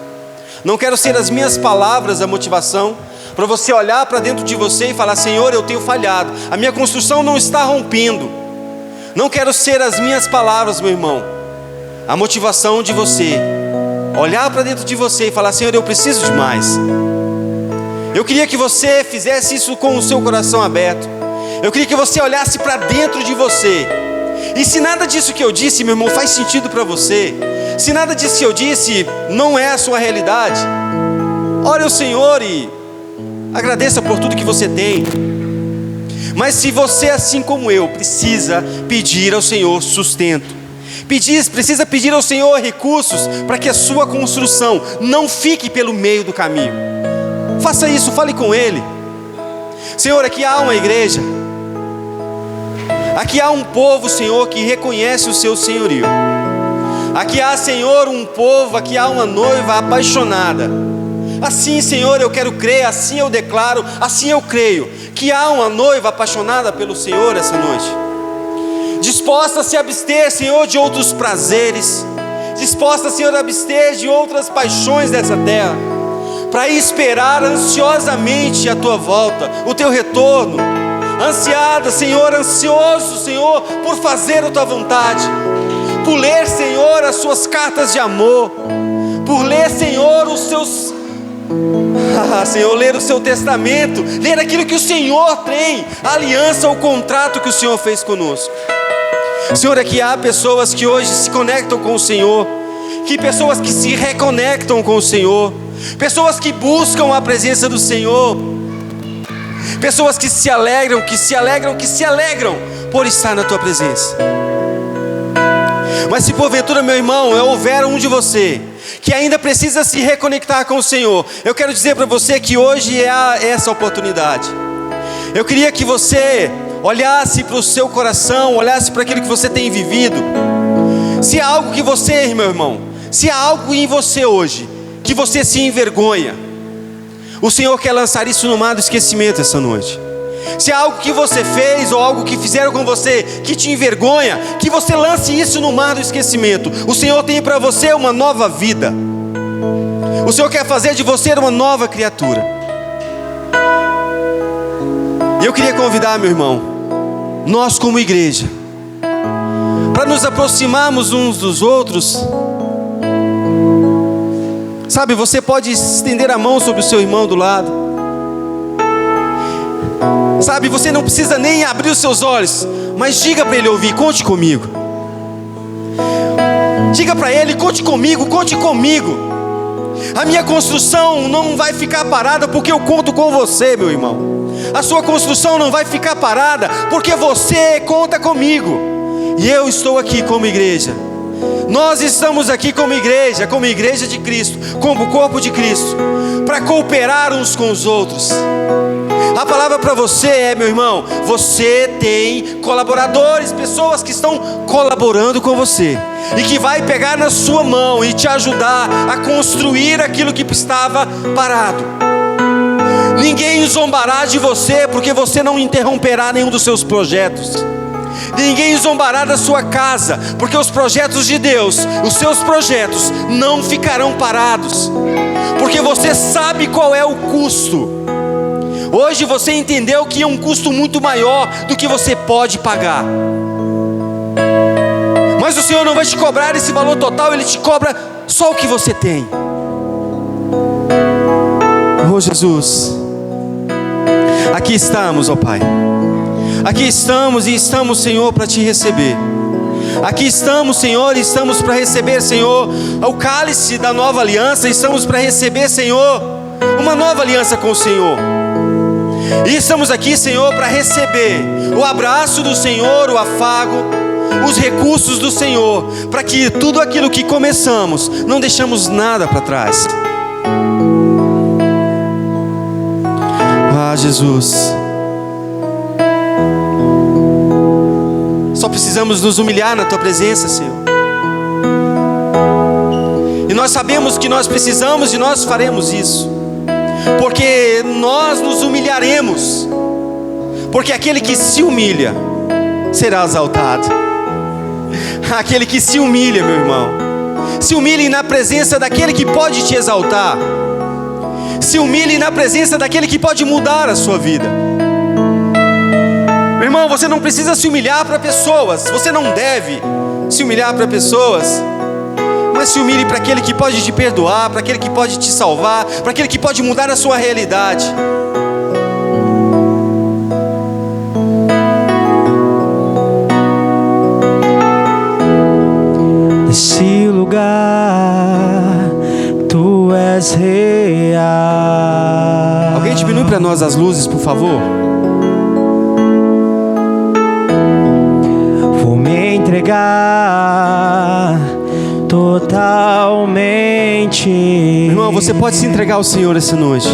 [SPEAKER 1] Não quero ser as minhas palavras a motivação para você olhar para dentro de você e falar: Senhor, eu tenho falhado, a minha construção não está rompendo. Não quero ser as minhas palavras, meu irmão, a motivação de você olhar para dentro de você e falar: Senhor, eu preciso de mais. Eu queria que você fizesse isso com o seu coração aberto. Eu queria que você olhasse para dentro de você. E se nada disso que eu disse, meu irmão, faz sentido para você, se nada disso que eu disse não é a sua realidade, ore ao Senhor e agradeça por tudo que você tem. Mas se você, assim como eu, precisa pedir ao Senhor sustento, precisa pedir ao Senhor recursos para que a sua construção não fique pelo meio do caminho, faça isso, fale com Ele. Senhor, aqui há uma igreja, aqui há um povo, Senhor, que reconhece o seu senhorio. Aqui há, Senhor, um povo, aqui há uma noiva apaixonada. Assim, Senhor, eu quero crer, assim eu declaro, assim eu creio, que há uma noiva apaixonada pelo Senhor essa noite, disposta a se abster, Senhor, de outros prazeres, disposta, Senhor, a abster de outras paixões dessa terra, para esperar ansiosamente a Tua volta, o Teu retorno, ansiada, Senhor, ansioso, Senhor, por fazer a Tua vontade, por ler, Senhor, as Suas cartas de amor, por ler, Senhor, os Seus... Senhor, ler o Seu testamento, ler aquilo que o Senhor tem, a aliança, o contrato que o Senhor fez conosco. Senhor, aqui há pessoas que hoje se conectam com o Senhor, pessoas que se reconectam com o Senhor, pessoas que buscam a presença do Senhor, pessoas que se alegram por estar na Tua presença. Mas se porventura, meu irmão, houver um de você que ainda precisa se reconectar com o Senhor, eu quero dizer para você que hoje é essa oportunidade. Eu queria que você olhasse para o seu coração, olhasse para aquilo que você tem vivido. Se há algo que você, meu irmão, se há algo em você hoje que você se envergonha, o Senhor quer lançar isso no mar do esquecimento essa noite. Se há algo que você fez ou algo que fizeram com você que te envergonha, que você lance isso no mar do esquecimento. O Senhor tem para você uma nova vida. O Senhor quer fazer de você uma nova criatura. E eu queria convidar, meu irmão, nós como igreja, para nos aproximarmos uns dos outros. Sabe, você pode estender a mão sobre o seu irmão do lado. Sabe, você não precisa nem abrir os seus olhos, mas diga para ele ouvir: conte comigo. Diga para ele: conte comigo, conte comigo. A minha construção não vai ficar parada porque eu conto com você, meu irmão. A sua construção não vai ficar parada porque você conta comigo. E eu estou aqui como igreja. Nós estamos aqui como igreja de Cristo, como corpo de Cristo, para cooperar uns com os outros. A palavra para você é, meu irmão, você tem colaboradores, pessoas que estão colaborando com você e que vai pegar na sua mão e te ajudar a construir aquilo que estava parado. Ninguém zombará de você porque você não interromperá nenhum dos seus projetos. Ninguém zombará da sua casa, porque os projetos de Deus, os seus projetos não ficarão parados, porque você sabe qual é o custo. Hoje você entendeu que é um custo muito maior do que você pode pagar. Mas o Senhor não vai te cobrar esse valor total, Ele te cobra só o que você tem. Oh Jesus, aqui estamos, ó Pai. Aqui estamos e estamos, Senhor, para te receber. Aqui estamos, Senhor, e estamos para receber, Senhor, o cálice da nova aliança. Estamos para receber, Senhor, uma nova aliança com o Senhor. E estamos aqui, Senhor, para receber o abraço do Senhor, o afago, os recursos do Senhor, para que tudo aquilo que começamos, não deixamos nada para trás. Ah, Jesus, só precisamos nos humilhar na Tua presença, Senhor. E nós sabemos que nós precisamos e nós faremos isso, porque nós nos humilharemos, porque aquele que se humilha será exaltado. Aquele que se humilha, meu irmão, se humilhe na presença daquele que pode te exaltar. Se humilhe na presença daquele que pode mudar a sua vida. Meu irmão, você não precisa se humilhar para pessoas, você não deve se humilhar para pessoas, mas se humilhe para aquele que pode te perdoar, para aquele que pode te salvar, para aquele que pode mudar a sua realidade.
[SPEAKER 2] Nesse lugar, Tu és real.
[SPEAKER 1] Alguém diminui para nós as luzes, por favor?
[SPEAKER 2] Vou me entregar totalmente.
[SPEAKER 1] Meu irmão, você pode se entregar ao Senhor essa noite.